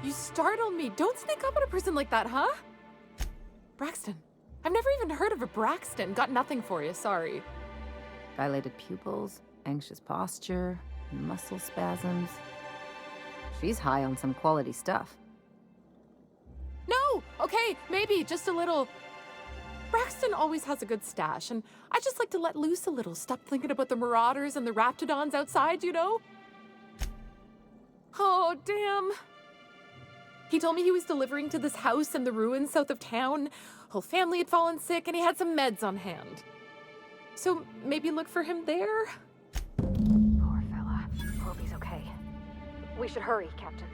You startled me. Don't sneak up on a person like that, huh? Braxton. I've never even heard of a Braxton. Got nothing for you, sorry. Dilated pupils, anxious posture, muscle spasms. She's high on some quality stuff. No! Okay, maybe just a little. Braxton always has a good stash, and I just like to let loose a little. Stop thinking about the marauders and the raptidons outside, you know? Oh, damn. He told me he was delivering to this house in the ruins south of town. Whole family had fallen sick, and he had some meds on hand. So maybe look for him there? Poor fella. Hope he's okay. We should hurry, Captain.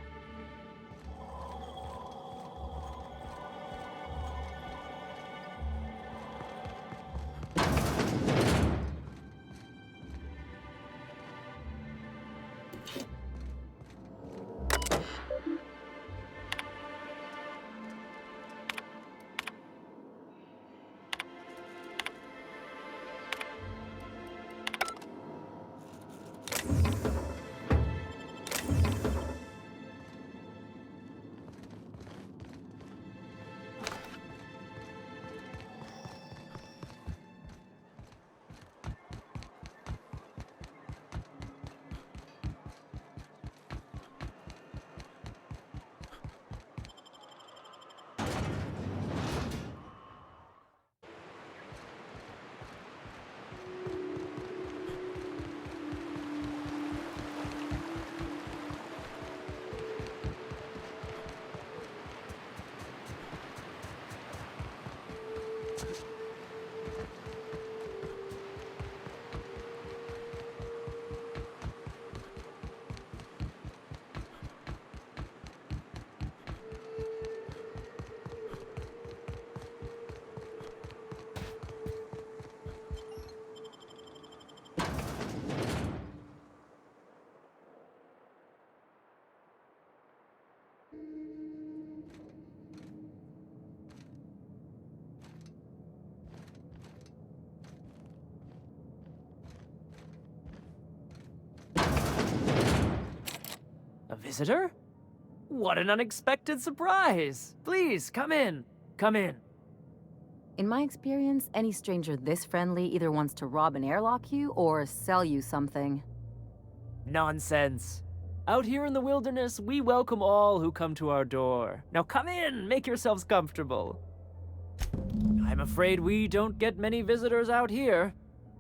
A visitor? What an unexpected surprise! Please, come in. Come in. In my experience, any stranger this friendly either wants to rob and airlock you or sell you something. Nonsense. Out here in the wilderness, we welcome all who come to our door. Now come in, make yourselves comfortable. I'm afraid we don't get many visitors out here.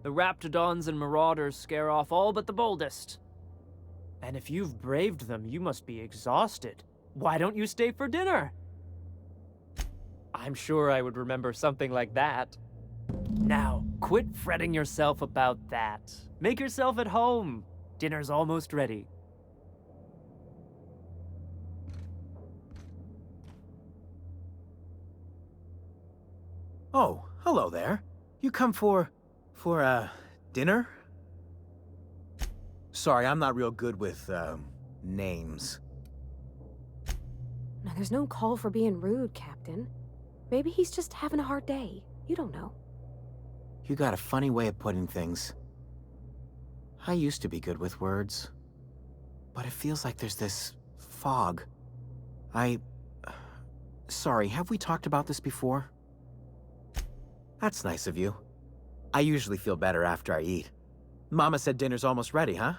The raptidons and marauders scare off all but the boldest. And if you've braved them, you must be exhausted. Why don't you stay for dinner? I'm sure I would remember something like that. Now, quit fretting yourself about that. Make yourself at home. Dinner's almost ready. Oh, hello there. You come for dinner? Sorry, I'm not real good with, names. No, there's no call for being rude, Captain. Maybe he's just having a hard day. You don't know. You got a funny way of putting things. I used to be good with words, but it feels like there's this fog. Sorry, have we talked about this before? That's nice of you. I usually feel better after I eat. Mama said dinner's almost ready, huh?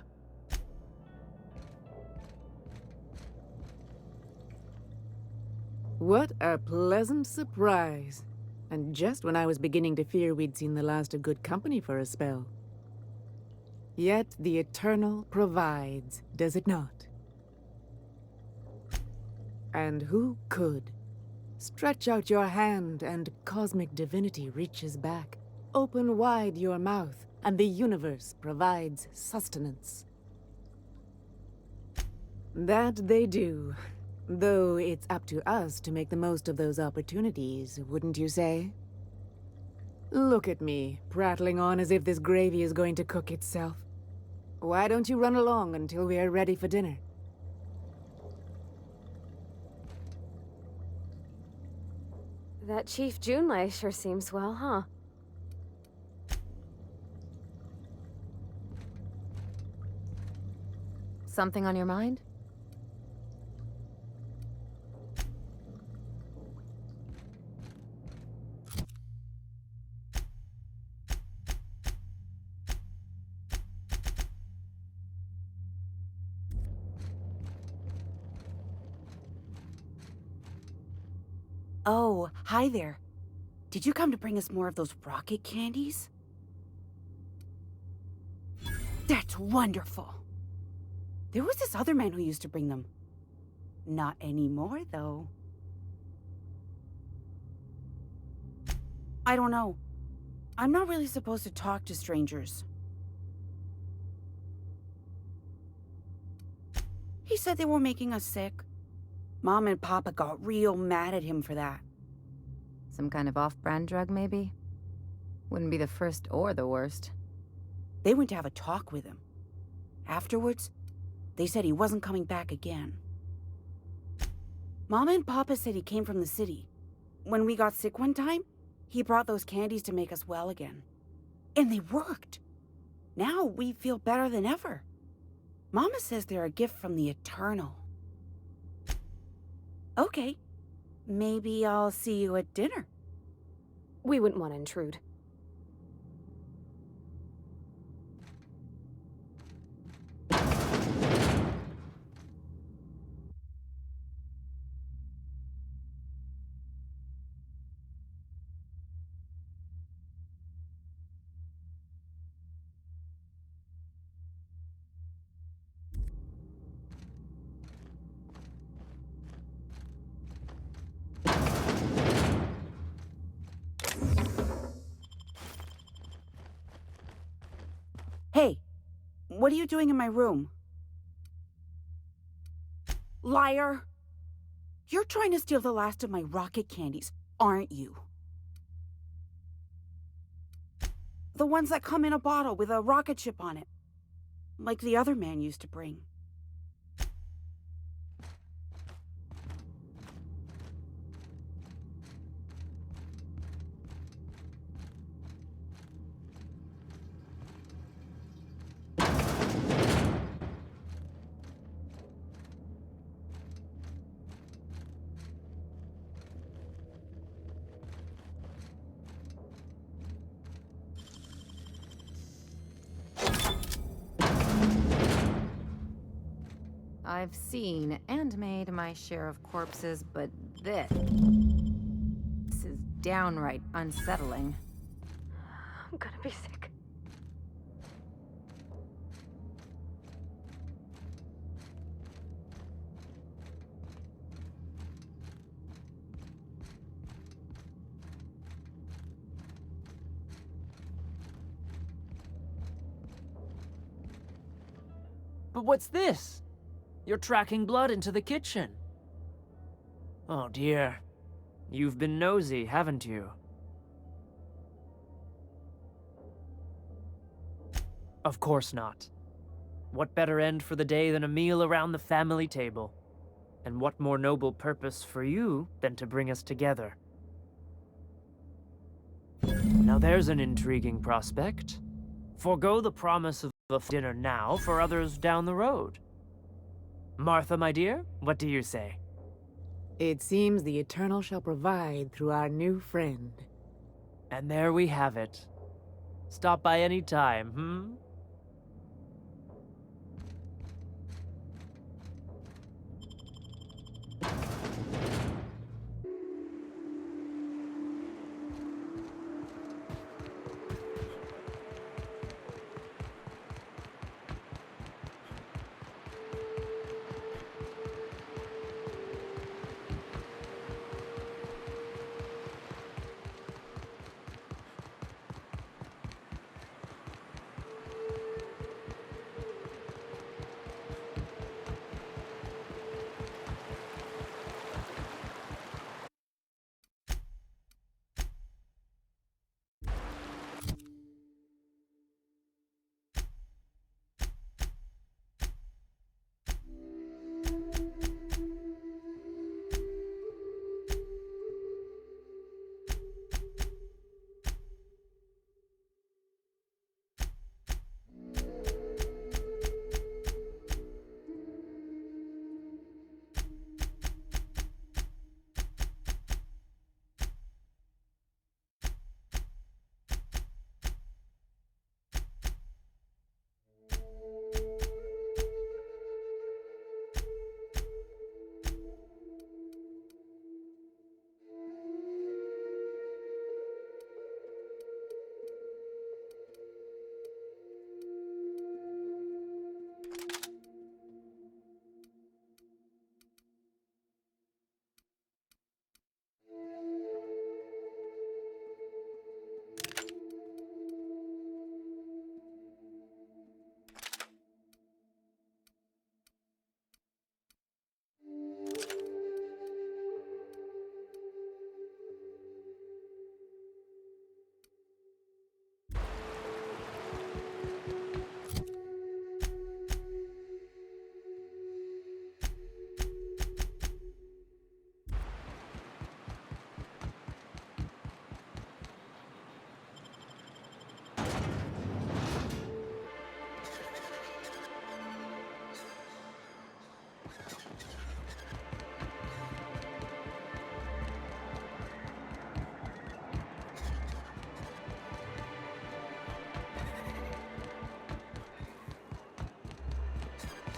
What a pleasant surprise. And just when I was beginning to fear we'd seen the last of good company for a spell. Yet the Eternal provides, does it not? And who could? Stretch out your hand and cosmic divinity reaches back. Open wide your mouth and the universe provides sustenance. That they do. Though it's up to us to make the most of those opportunities, wouldn't you say? Look at me, prattling on as if this gravy is going to cook itself. Why don't you run along until we are ready for dinner? That Chief Junlei sure seems well, huh? Something on your mind? Oh, hi there. Did you come to bring us more of those rocket candies? That's wonderful. There was this other man who used to bring them. Not anymore, though. I don't know. I'm not really supposed to talk to strangers. He said they were making us sick. Mom and Papa got real mad at him for that. Some kind of off-brand drug, maybe? Wouldn't be the first or the worst. They went to have a talk with him. Afterwards, they said he wasn't coming back again. Mama and Papa said he came from the city. When we got sick one time, he brought those candies to make us well again. And they worked. Now we feel better than ever. Mama says they're a gift from the Eternal. Okay. Maybe I'll see you at dinner. We wouldn't want to intrude. Hey, what are you doing in my room? Liar! You're trying to steal the last of my rocket candies, aren't you? The ones that come in a bottle with a rocket ship on it. Like the other man used to bring. I've seen and made my share of corpses, but this is downright unsettling. I'm gonna be sick. But what's this? You're tracking blood into the kitchen. Oh dear. You've been nosy, haven't you? Of course not. What better end for the day than a meal around the family table? And what more noble purpose for you than to bring us together? Now there's an intriguing prospect. Forgo the promise of a dinner now for others down the road. Martha, my dear, what do you say? It seems the Eternal shall provide through our new friend. And there we have it. Stop by any time, hmm?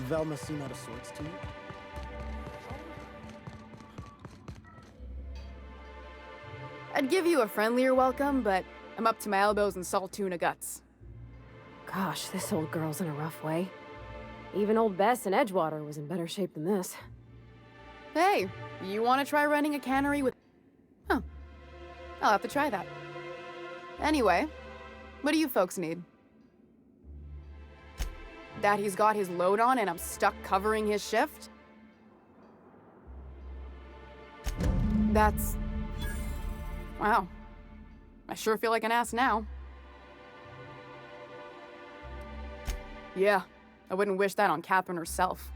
Velma seem out of sorts to you? I'd give you a friendlier welcome, but I'm up to my elbows in salt tuna guts. Gosh, this old girl's in a rough way. Even old Bess in Edgewater was in better shape than this. Hey, you want to try running a cannery with... Huh. I'll have to try that. Anyway, what do you folks need? That he's got his load on and I'm stuck covering his shift? That's... Wow. I sure feel like an ass now. Yeah, I wouldn't wish that on Catherine herself.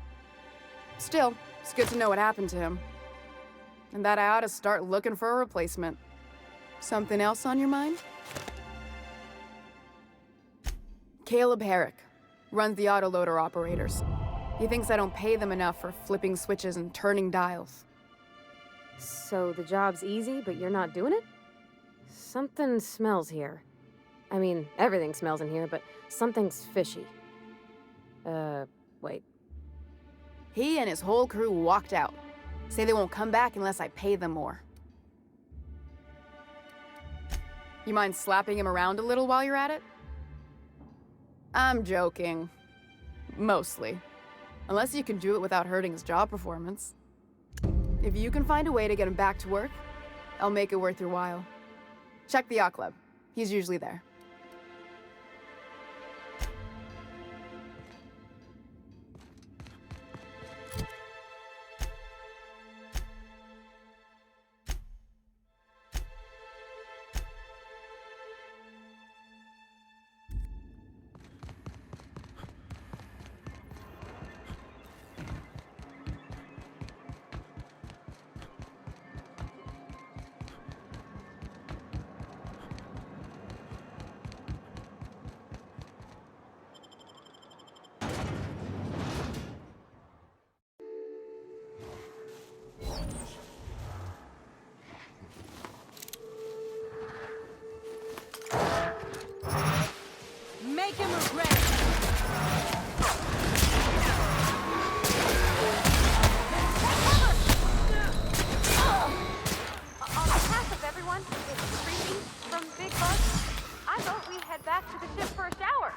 Still, it's good to know what happened to him. And that I ought to start looking for a replacement. Something else on your mind? Caleb Herrick runs the autoloader operators. He thinks I don't pay them enough for flipping switches and turning dials. So the job's easy, but you're not doing it? Something smells here. I mean, everything smells in here, but something's fishy. Wait. He and his whole crew walked out. Say they won't come back unless I pay them more. You mind slapping him around a little while you're at it? I'm joking. Mostly. Unless you can do it without hurting his job performance. If you can find a way to get him back to work, I'll make it worth your while. Check the yacht club. He's usually there. Make him regret. On behalf of everyone who's retreating from Big Bug, I vote we head back to the ship for a shower.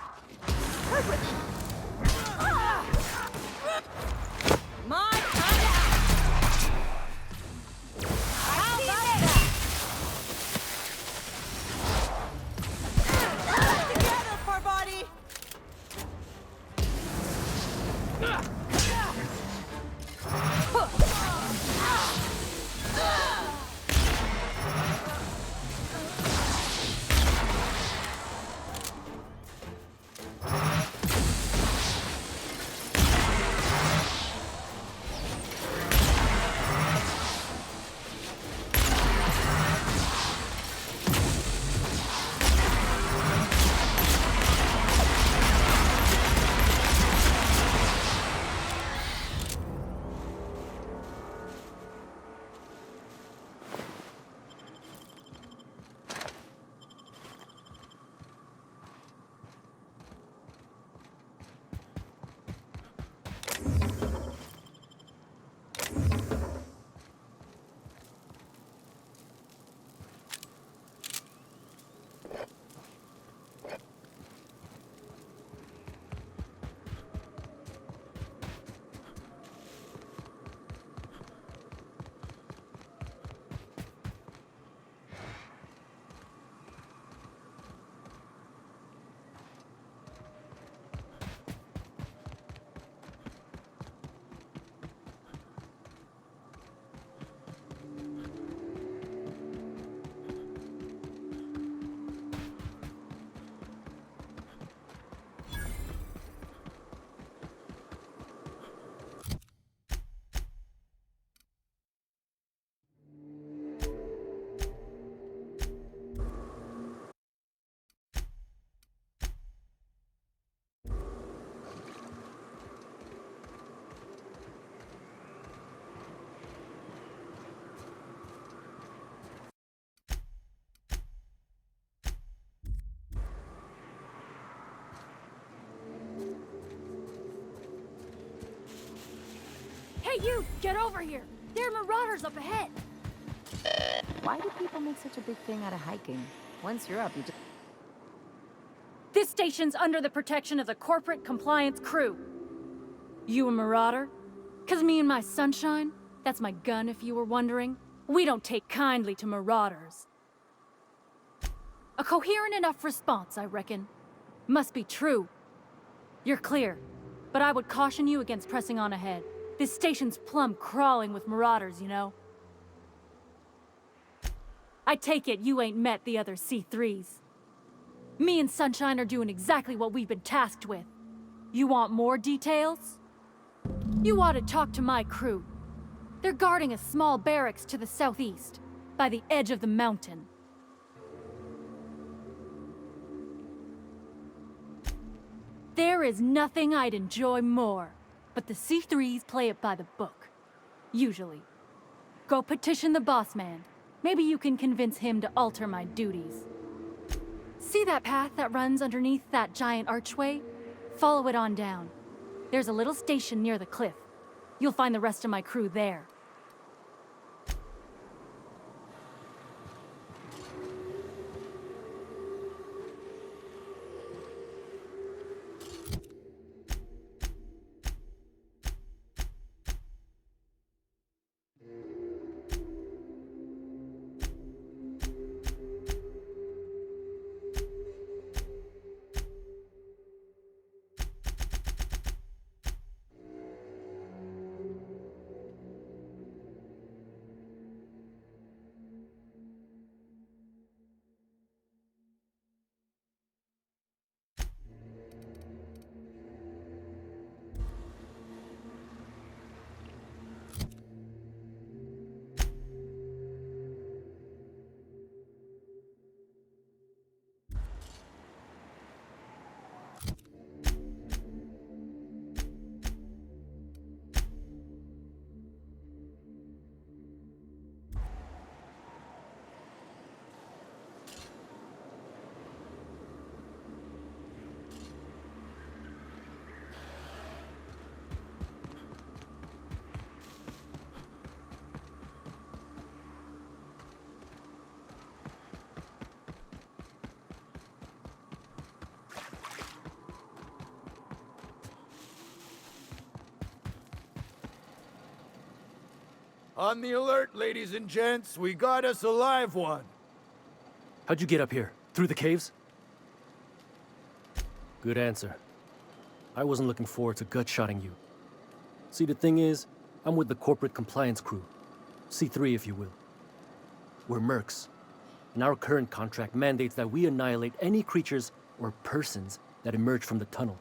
My kind of house. How about that? Together, poor body. Hey, you! Get over here! There are marauders up ahead! Why do people make such a big thing out of hiking? Once you're up, you just... This station's under the protection of the corporate compliance crew. You a marauder? 'Cause me and my sunshine, that's my gun if you were wondering, we don't take kindly to marauders. A coherent enough response, I reckon. Must be true. You're clear, but I would caution you against pressing on ahead. This station's plumb crawling with marauders, you know. I take it you ain't met the other C3s. Me and Sunshine are doing exactly what we've been tasked with. You want more details? You ought to talk to my crew. They're guarding a small barracks to the southeast, by the edge of the mountain. There is nothing I'd enjoy more, but the C3s play it by the book. Usually. Go petition the boss man. Maybe you can convince him to alter my duties. See that path that runs underneath that giant archway? Follow it on down. There's a little station near the cliff. You'll find the rest of my crew there. On the alert, ladies and gents. We got us a live one. How'd you get up here? Through the caves? Good answer. I wasn't looking forward to gut-shotting you. See, the thing is, I'm with the corporate compliance crew. C3, if you will. We're mercs, and our current contract mandates that we annihilate any creatures or persons that emerge from the tunnel.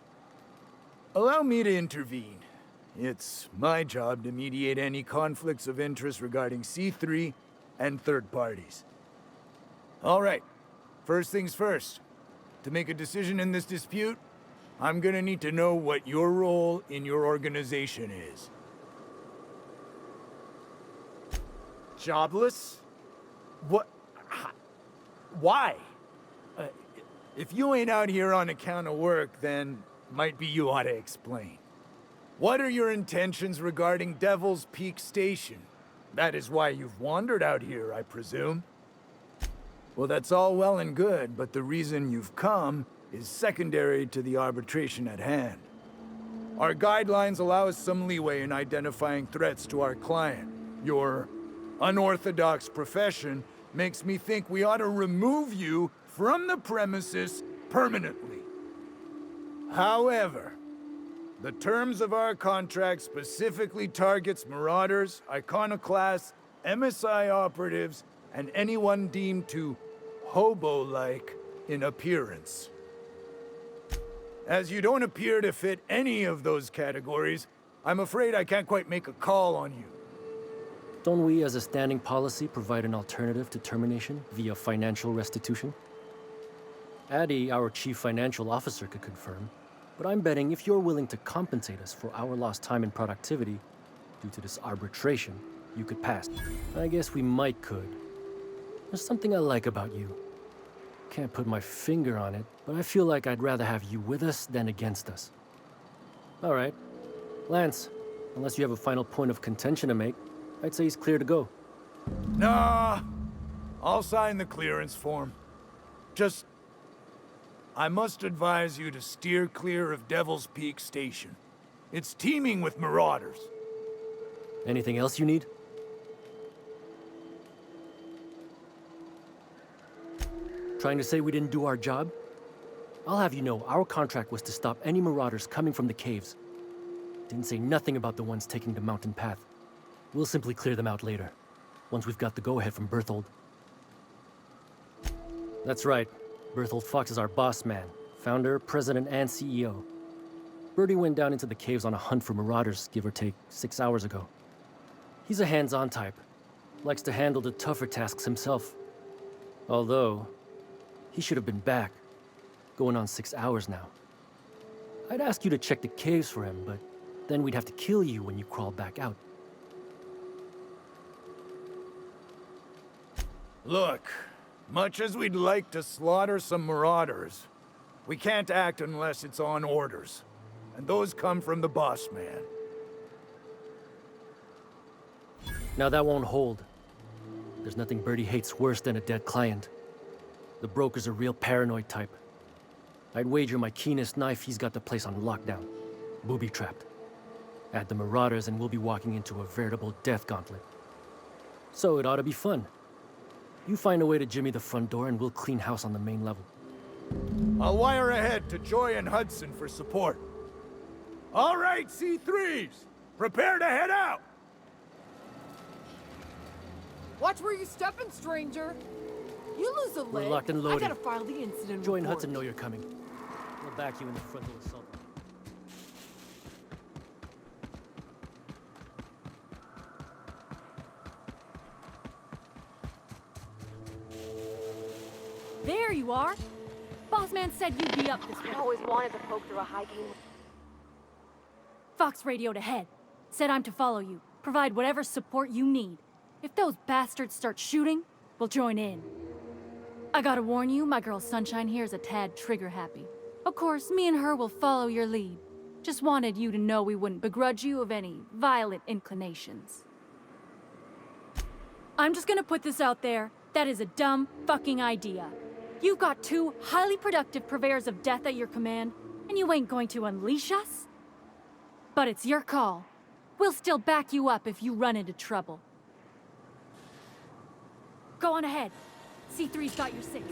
Allow me to intervene. It's my job to mediate any conflicts of interest regarding C3 and third parties. All right, first things first. To make a decision in this dispute, I'm gonna need to know what your role in your organization is. Jobless? What? Why? If you ain't out here on account of work, then might be you ought to explain. What are your intentions regarding Devil's Peak Station? That is why you've wandered out here, I presume. Well, that's all well and good, but the reason you've come is secondary to the arbitration at hand. Our guidelines allow us some leeway in identifying threats to our client. Your unorthodox profession makes me think we ought to remove you from the premises permanently. However, the terms of our contract specifically targets marauders, iconoclasts, MSI operatives, and anyone deemed to hobo-like in appearance. As you don't appear to fit any of those categories, I'm afraid I can't quite make a call on you. Don't we, as a standing policy, provide an alternative to termination via financial restitution? Addie, our chief financial officer, could confirm. But I'm betting if you're willing to compensate us for our lost time and productivity due to this arbitration, you could pass. I guess we could. There's something I like about you. Can't put my finger on it, but I feel like I'd rather have you with us than against us. All right. Lance, Unless you have a final point of contention to make, I'd say he's clear to go. Nah, I'll sign the clearance form. Just, I must advise you to steer clear of Devil's Peak Station. It's teeming with marauders. Anything else you need? Trying to say we didn't do our job? I'll have you know, our contract was to stop any marauders coming from the caves. Didn't say nothing about the ones taking the mountain path. We'll simply clear them out later, once we've got the go-ahead from Berthold. That's right. Berthold Fox is our boss man, founder, president, and CEO. Bertie went down into the caves on a hunt for marauders, give or take, 6 hours ago. He's a hands-on type. Likes to handle the tougher tasks himself. Although, he should have been back. Going on 6 hours now. I'd ask you to check the caves for him, but then we'd have to kill you when you crawl back out. Look, much as we'd like to slaughter some marauders, we can't act unless it's on orders. And those come from the boss man. Now that won't hold. There's nothing Bertie hates worse than a dead client. The broker's a real paranoid type. I'd wager my keenest knife he's got the place on lockdown. Booby-trapped. Add the marauders and we'll be walking into a veritable death gauntlet. So it ought to be fun. You find a way to jimmy the front door and we'll clean house on the main level. I'll wire ahead to Joy and Hudson for support. All right, C3s! Prepare to head out! Watch where you're stepping, stranger! You lose a leg. We're locked and loaded. I gotta file the incident Joy and report. Hudson know you're coming. We'll back you in the frontal assault. There you are. Boss man said you'd be up this way. I always wanted to poke through a hiking. Fox radioed ahead. Said I'm to follow you. Provide whatever support you need. If those bastards start shooting, we'll join in. I gotta warn you, my girl Sunshine here is a tad trigger-happy. Of course, me and her will follow your lead. Just wanted you to know we wouldn't begrudge you of any violent inclinations. I'm just gonna put this out there. That is a dumb fucking idea. You've got 2 highly productive purveyors of death at your command, and you ain't going to unleash us? But it's your call. We'll still back you up if you run into trouble. Go on ahead. C3's got your 6.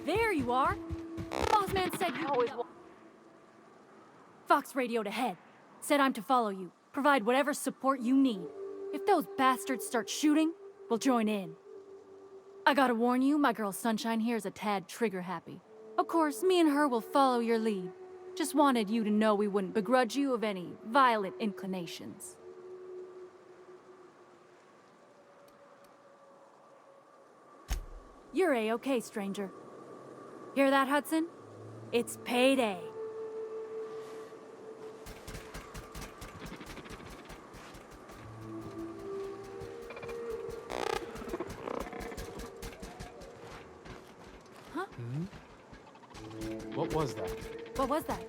There you are. Boss man said you always. Fox radioed ahead. Said I'm to follow you. Provide whatever support you need. If those bastards start shooting, we'll join in. I gotta warn you, my girl Sunshine here is a tad trigger-happy. Of course, me and her will follow your lead. Just wanted you to know we wouldn't begrudge you of any violent inclinations. You're A-okay, stranger. Hear that, Hudson? It's payday. Huh? What was that? What was that?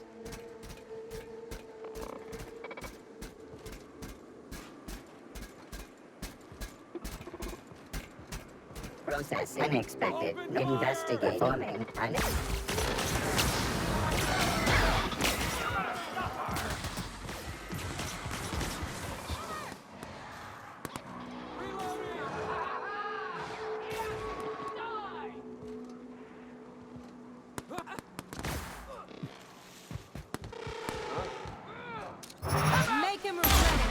Process unexpected. Investigate. Performing. Make him regret it.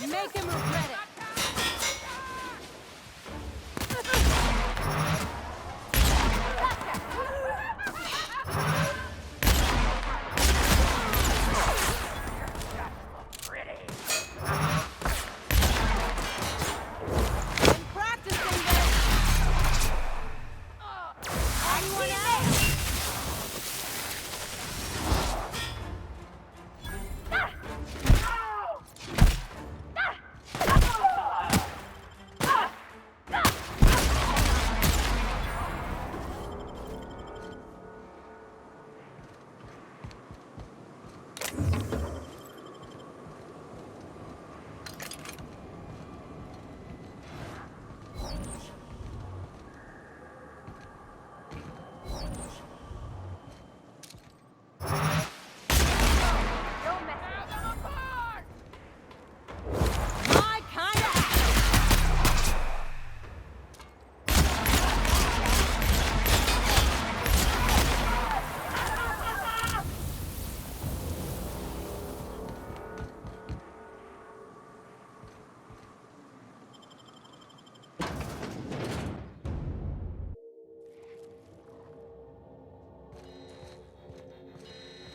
Make him regret it.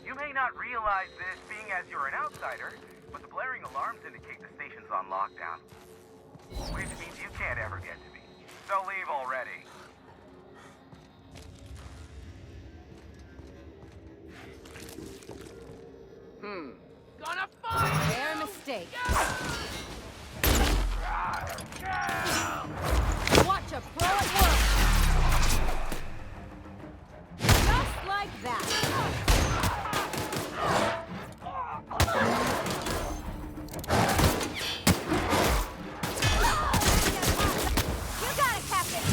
You may not realize this, being as you're an outsider, but the blaring alarms indicate the station's on lockdown. Which means you can't ever get to me. So leave already. Gonna find their mistake. Watch a pro at work. Just like that. You got it, Captain.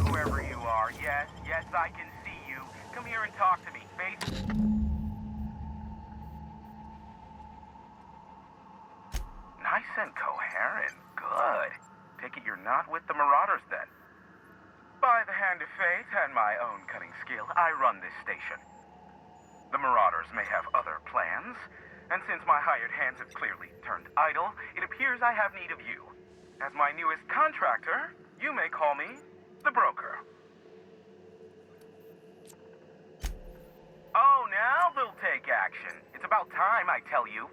Whoever you are, yes, I can see you. Come here and talk to me, face. Nice and coherent. Good. Take it you're not with the Marauders then. By the hand of fate and my own cunning skill, I run this station. The Marauders may have other plans, and since my hired hands have clearly turned idle, it appears I have need of you. As my newest contractor, you may call me the broker. Oh, now they'll take action. It's about time, I tell you.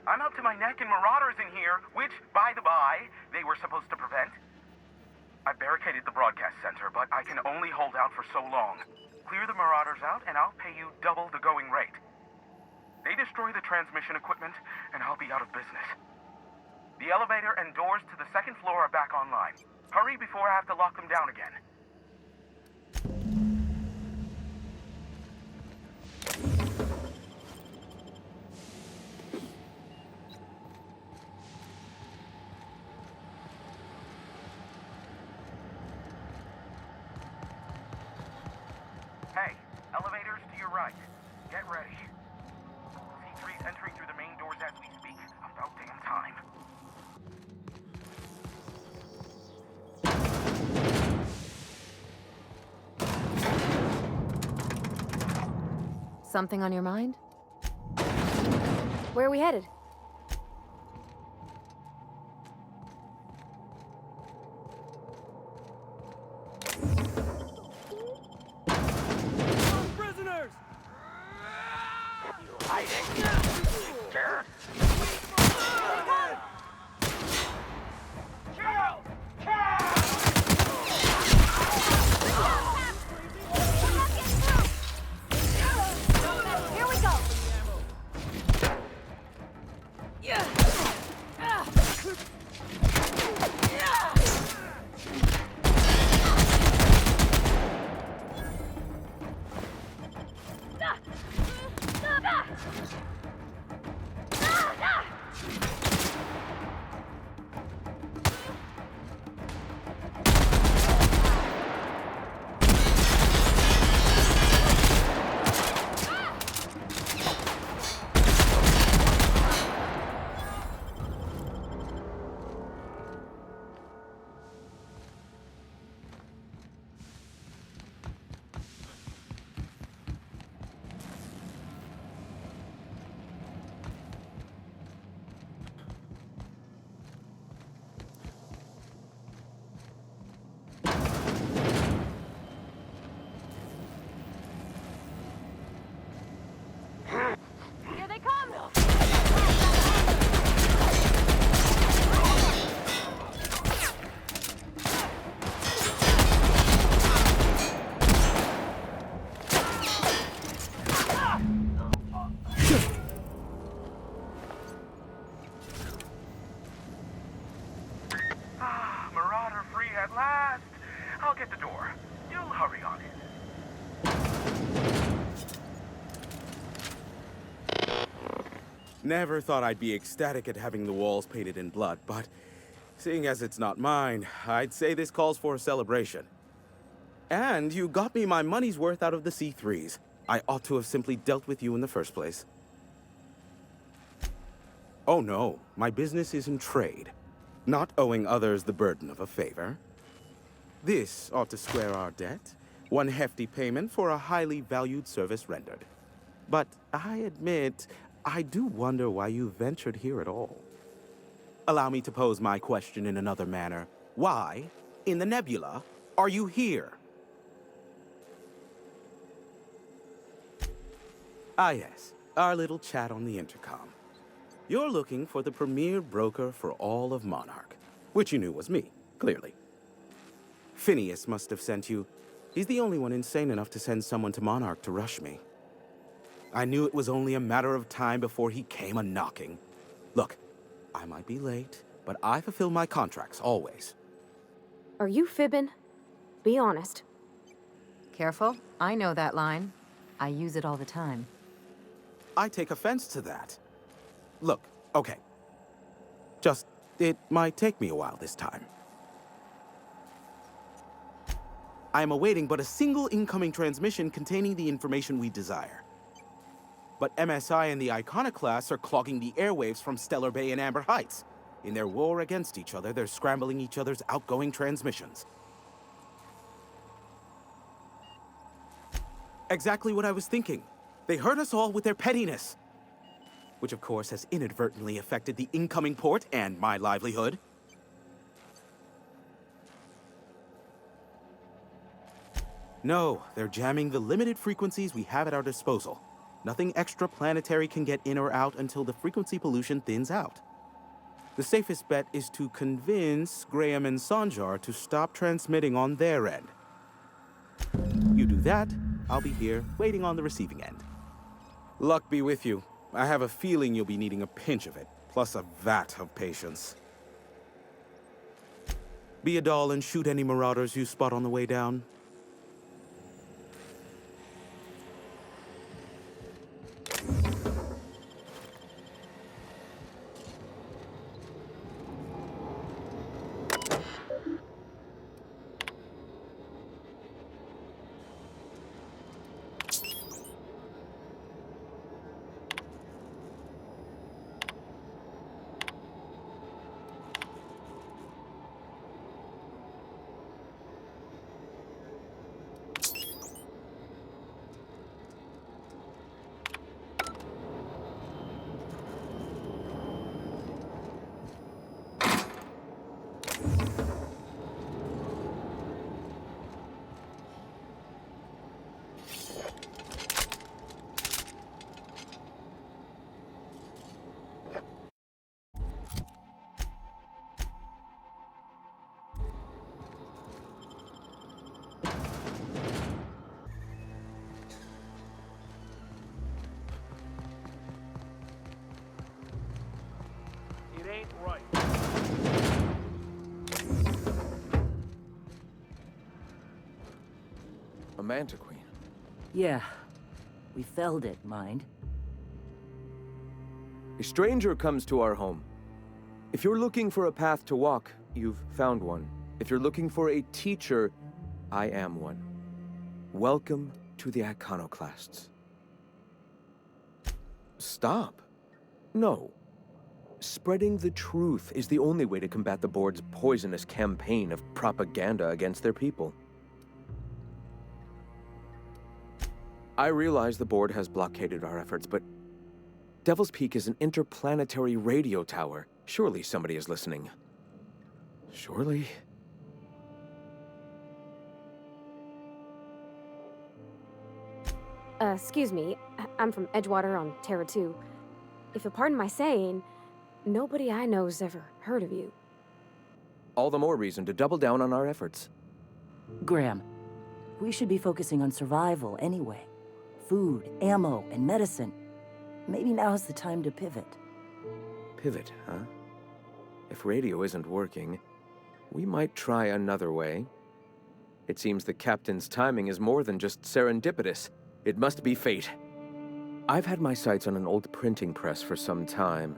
I'm up to my neck in Marauders in here, which, by the by, they were supposed to prevent. I barricaded the broadcast center, but I can only hold out for so long. Clear the Marauders out, and I'll pay you double the going rate. They destroy the transmission equipment, and I'll be out of business. The elevator and doors to the second floor are back online. Hurry before I have to lock them down again. Hey, elevators to your right. Get ready. C3's entering through the main doors as we speak. About damn time. Something on your mind? Where are we headed? Prisoners! Here we go! Here they come! Marauder free at last. I'll get the door. You'll hurry on it. Never thought I'd be ecstatic at having the walls painted in blood, but seeing as it's not mine, I'd say this calls for a celebration. And you got me my money's worth out of the C3s. I ought to have simply dealt with you in the first place. Oh no, my business is in trade, not owing others the burden of a favor. This ought to square our debt, one hefty payment for a highly valued service rendered. But I admit, I do wonder why you ventured here at all. Allow me to pose my question in another manner. Why, in the nebula, are you here? Ah yes, our little chat on the intercom. You're looking for the premier broker for all of Monarch, which you knew was me, clearly. Phineas must have sent you. He's the only one insane enough to send someone to Monarch to rush me. I knew it was only a matter of time before he came a-knocking. Look, I might be late, but I fulfill my contracts, always. Are you fibbing? Be honest. Careful, I know that line. I use it all the time. I take offense to that. Look, okay. Just, it might take me a while this time. I am awaiting but a single incoming transmission containing the information we desire. But MSI and the Iconoclasts are clogging the airwaves from Stellar Bay and Amber Heights. In their war against each other, they're scrambling each other's outgoing transmissions. Exactly what I was thinking. They hurt us all with their pettiness. Which of course has inadvertently affected the incoming port and my livelihood. No, they're jamming the limited frequencies we have at our disposal. Nothing extraplanetary can get in or out until the frequency pollution thins out. The safest bet is to convince Graham and Sanjar to stop transmitting on their end. You do that, I'll be here, waiting on the receiving end. Luck be with you. I have a feeling you'll be needing a pinch of it, plus a vat of patience. Be a doll and shoot any marauders you spot on the way down. It ain't right. A Manta Queen. Yeah. We felled it, mind. A stranger comes to our home. If you're looking for a path to walk, you've found one. If you're looking for a teacher, I am one. Welcome to the Iconoclasts. Stop. No. Spreading the truth is the only way to combat the board's poisonous campaign of propaganda against their people. I realize the board has blockaded our efforts, but Devil's Peak is an interplanetary radio tower. Surely somebody is listening. Surely? Excuse me. I'm from Edgewater on Terra 2. If you'll pardon my saying, nobody I know's ever heard of you. All the more reason to double down on our efforts. Graham, we should be focusing on survival anyway. Food, ammo, and medicine. Maybe now's the time to pivot. Pivot, huh? If radio isn't working, we might try another way. It seems the captain's timing is more than just serendipitous. It must be fate. I've had my sights on an old printing press for some time.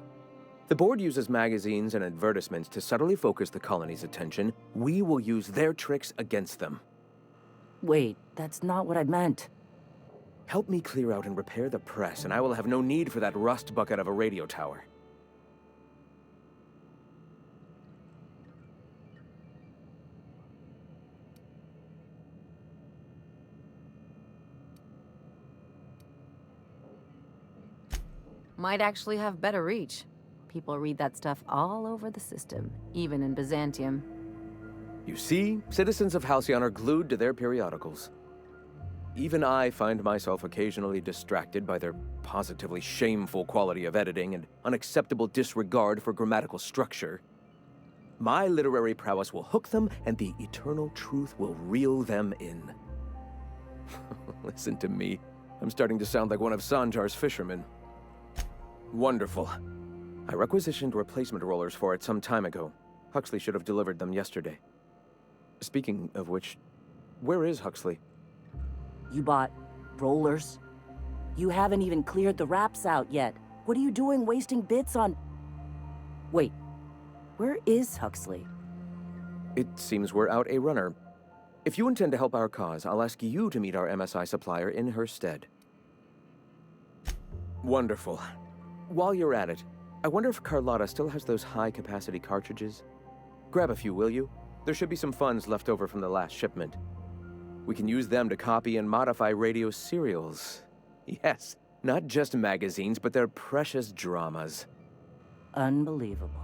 The board uses magazines and advertisements to subtly focus the colony's attention. We will use their tricks against them. Wait, that's not what I meant. Help me clear out and repair the press, and I will have no need for that rust bucket of a radio tower. Might actually have better reach. People read that stuff all over the system, even in Byzantium. You see, citizens of Halcyon are glued to their periodicals. Even I find myself occasionally distracted by their positively shameful quality of editing and unacceptable disregard for grammatical structure. My literary prowess will hook them, and the eternal truth will reel them in. Listen to me. I'm starting to sound like one of Sanjar's fishermen. Wonderful. I requisitioned replacement rollers for it some time ago. Huxley should have delivered them yesterday. Speaking of which, where is Huxley? You bought rollers? You haven't even cleared the wraps out yet. What are you doing wasting bits on... Wait, where is Huxley? It seems we're out a runner. If you intend to help our cause, I'll ask you to meet our MSI supplier in her stead. Wonderful. While you're at it, I wonder if Carlotta still has those high-capacity cartridges? Grab a few, will you? There should be some funds left over from the last shipment. We can use them to copy and modify radio serials. Yes, not just magazines, but their precious dramas. Unbelievable.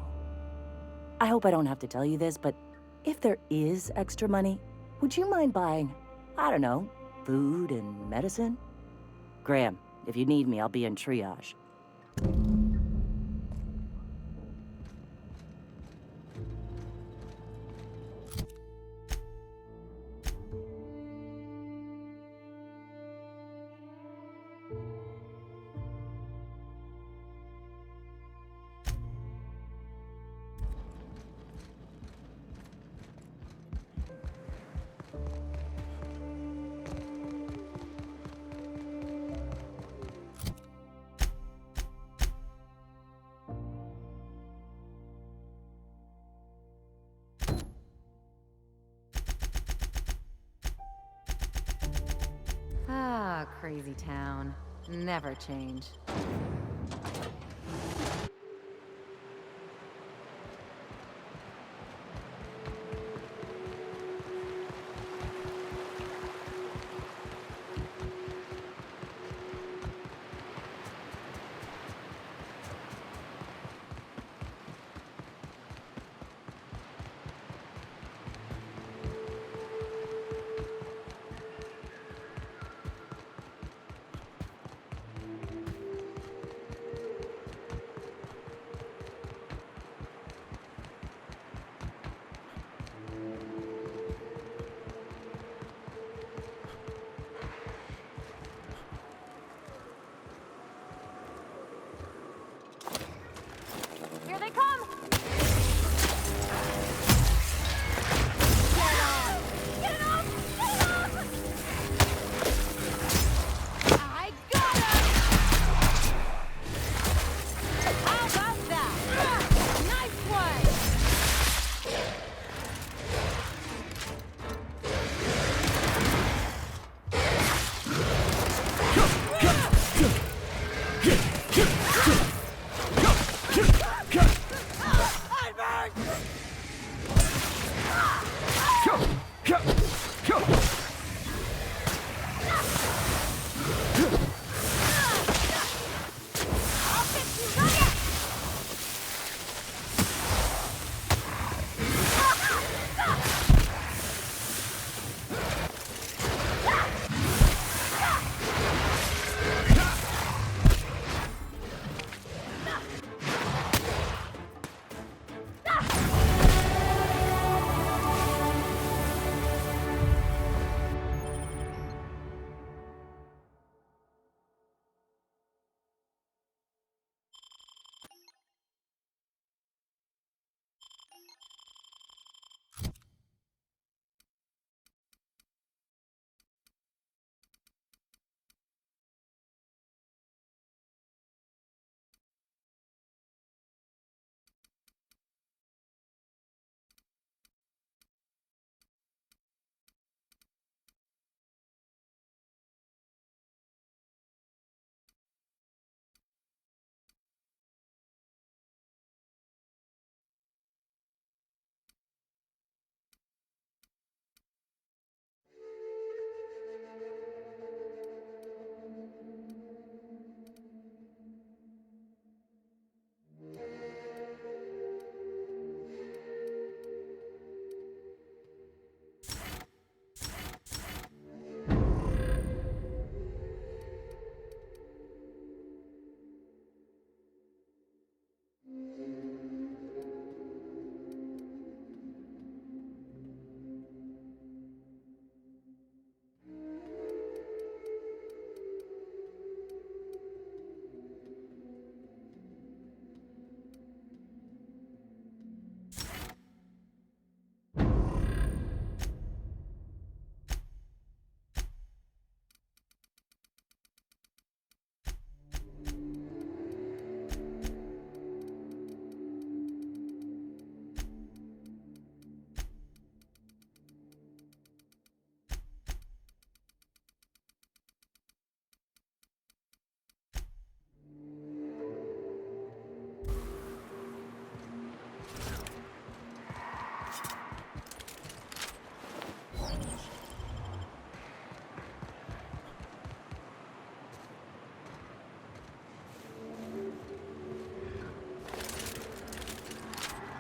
I hope I don't have to tell you this, but if there is extra money, would you mind buying, I don't know, food and medicine? Graham, if you need me, I'll be in triage. Ah, crazy town. Never change.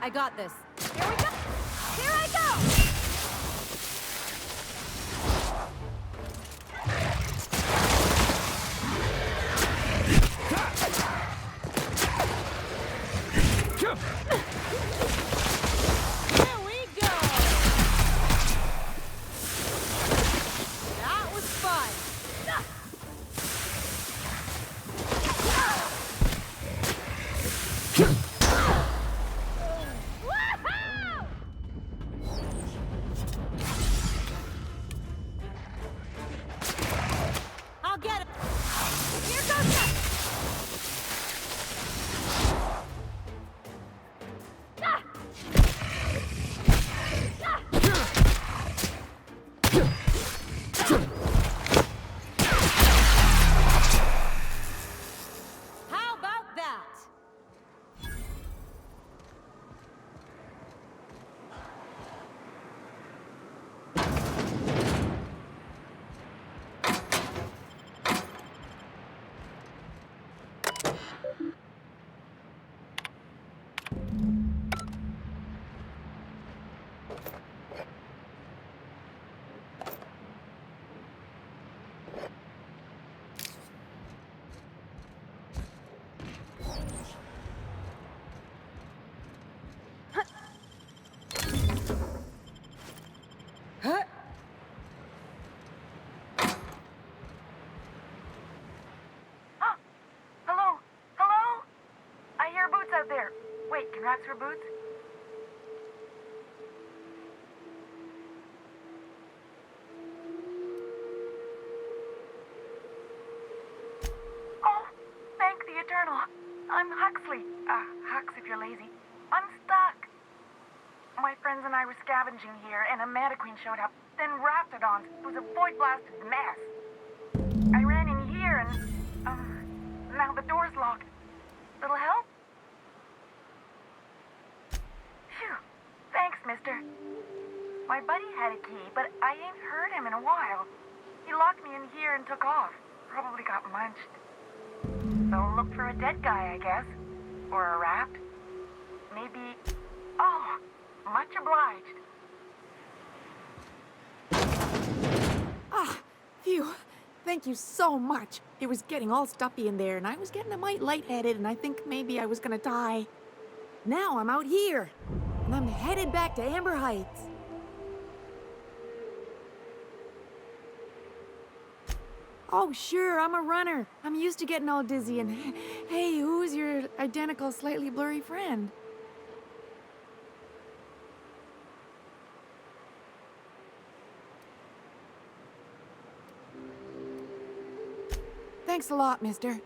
I got this. Here we go! Here I go! Here we go! That was fun! I'll get it! Here goes that! How about that? Hello? Hello? I hear boots out there. Wait, can rats hear boots? Oh, thank the Eternal. I'm Huxley. Hux if you're lazy. I'm stuck. My friends and I were scavenging here, and a Manta Queen showed up. Then Raptidons. It was a void-blasted mess. I ran in here and, now the door's locked. Little help? Phew. Thanks, mister. My buddy had a key, but I ain't heard him in a while. He locked me in here and took off. Probably got munched. So look for a dead guy, I guess. Or a rat. Maybe... Oh, much obliged. Ah, phew. Thank you so much. It was getting all stuffy in there, and I was getting a mite lightheaded, and I think maybe I was gonna die. Now I'm out here, and I'm headed back to Amber Heights. Oh, sure, I'm a runner. I'm used to getting all dizzy, and hey, who's your identical, slightly blurry friend? Thanks a lot, mister.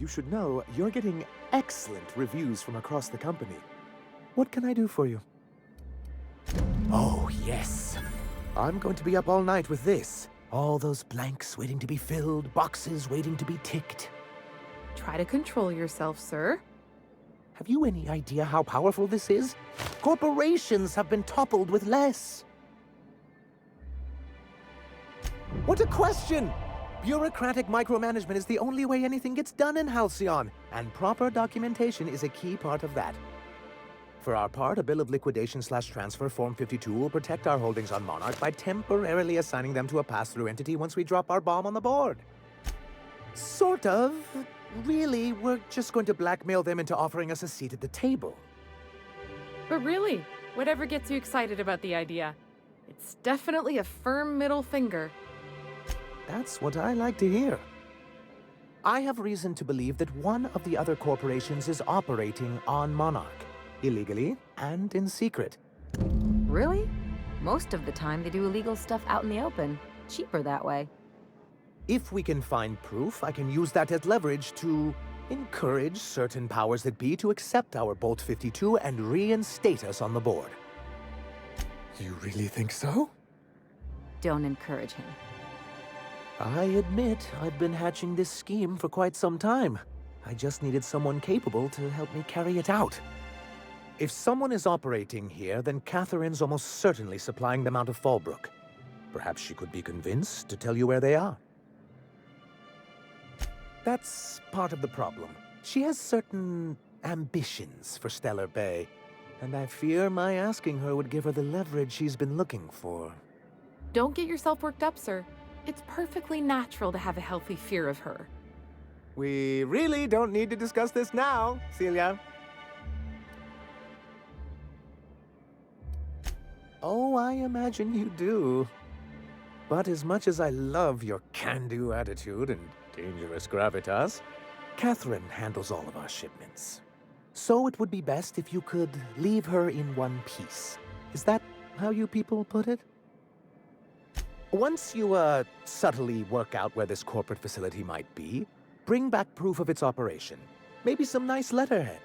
You should know you're getting excellent reviews from across the company. What can I do for you? Oh, yes. I'm going to be up all night with this. All those blanks waiting to be filled, boxes waiting to be ticked. Try to control yourself, sir. Have you any idea how powerful this is? Corporations have been toppled with less. What a question! Bureaucratic micromanagement is the only way anything gets done in Halcyon, and proper documentation is a key part of that. For our part, a bill of liquidation/transfer Form 52 will protect our holdings on Monarch by temporarily assigning them to a pass-through entity once we drop our bomb on the board. Sort of. Really, we're just going to blackmail them into offering us a seat at the table. But really, whatever gets you excited about the idea, it's definitely a firm middle finger. That's what I like to hear. I have reason to believe that one of the other corporations is operating on Monarch, illegally and in secret. Really? Most of the time they do illegal stuff out in the open. Cheaper that way. If we can find proof, I can use that as leverage to encourage certain powers that be to accept our Bolt 52 and reinstate us on the board. You really think so? Don't encourage him. I admit I've been hatching this scheme for quite some time. I just needed someone capable to help me carry it out. If someone is operating here, then Catherine's almost certainly supplying them out of Fallbrook. Perhaps she could be convinced to tell you where they are. That's part of the problem. She has certain ambitions for Stellar Bay, and I fear my asking her would give her the leverage she's been looking for. Don't get yourself worked up, sir. It's perfectly natural to have a healthy fear of her. We really don't need to discuss this now, Celia. Oh, I imagine you do. But as much as I love your can-do attitude and dangerous gravitas, Catherine handles all of our shipments. So it would be best if you could leave her in one piece. Is that how you people put it? Once you, subtly work out where this corporate facility might be, bring back proof of its operation. Maybe some nice letterhead.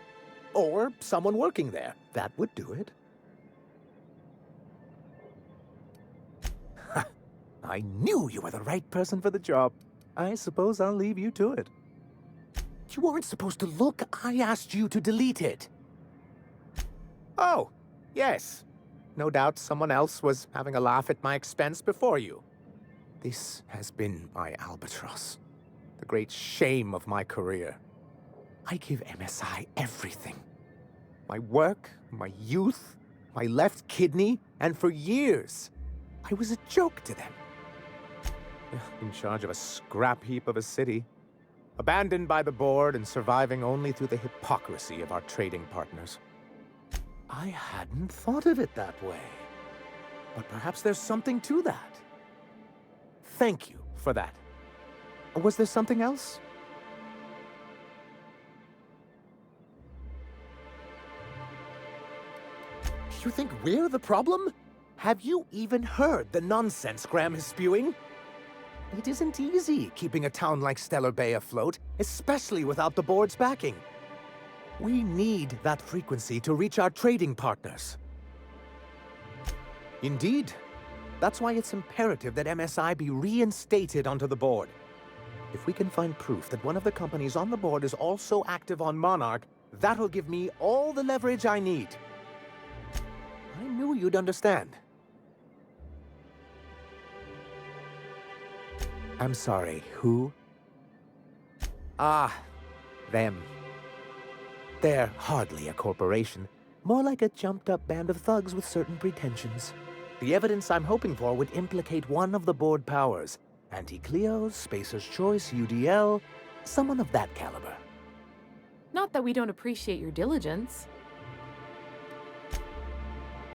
Or someone working there. That would do it. I knew you were the right person for the job. I suppose I'll leave you to it. You weren't supposed to look. I asked you to delete it. Oh, yes. No doubt someone else was having a laugh at my expense before you. This has been my albatross. The great shame of my career. I give MSI everything. My work, my youth, my left kidney, and for years, I was a joke to them. In charge of a scrap heap of a city, abandoned by the board and surviving only through the hypocrisy of our trading partners. I hadn't thought of it that way. But perhaps there's something to that. Thank you for that. Was there something else? You think we're the problem? Have you even heard the nonsense Graham is spewing? It isn't easy keeping a town like Stellar Bay afloat, especially without the board's backing. We need that frequency to reach our trading partners. Indeed. That's why it's imperative that MSI be reinstated onto the board. If we can find proof that one of the companies on the board is also active on Monarch, that'll give me all the leverage I need. I knew you'd understand. I'm sorry, who? Ah, them. They're hardly a corporation, more like a jumped-up band of thugs with certain pretensions. The evidence I'm hoping for would implicate one of the board powers. Anti-Cleos, Spacer's Choice, UDL, someone of that caliber. Not that we don't appreciate your diligence.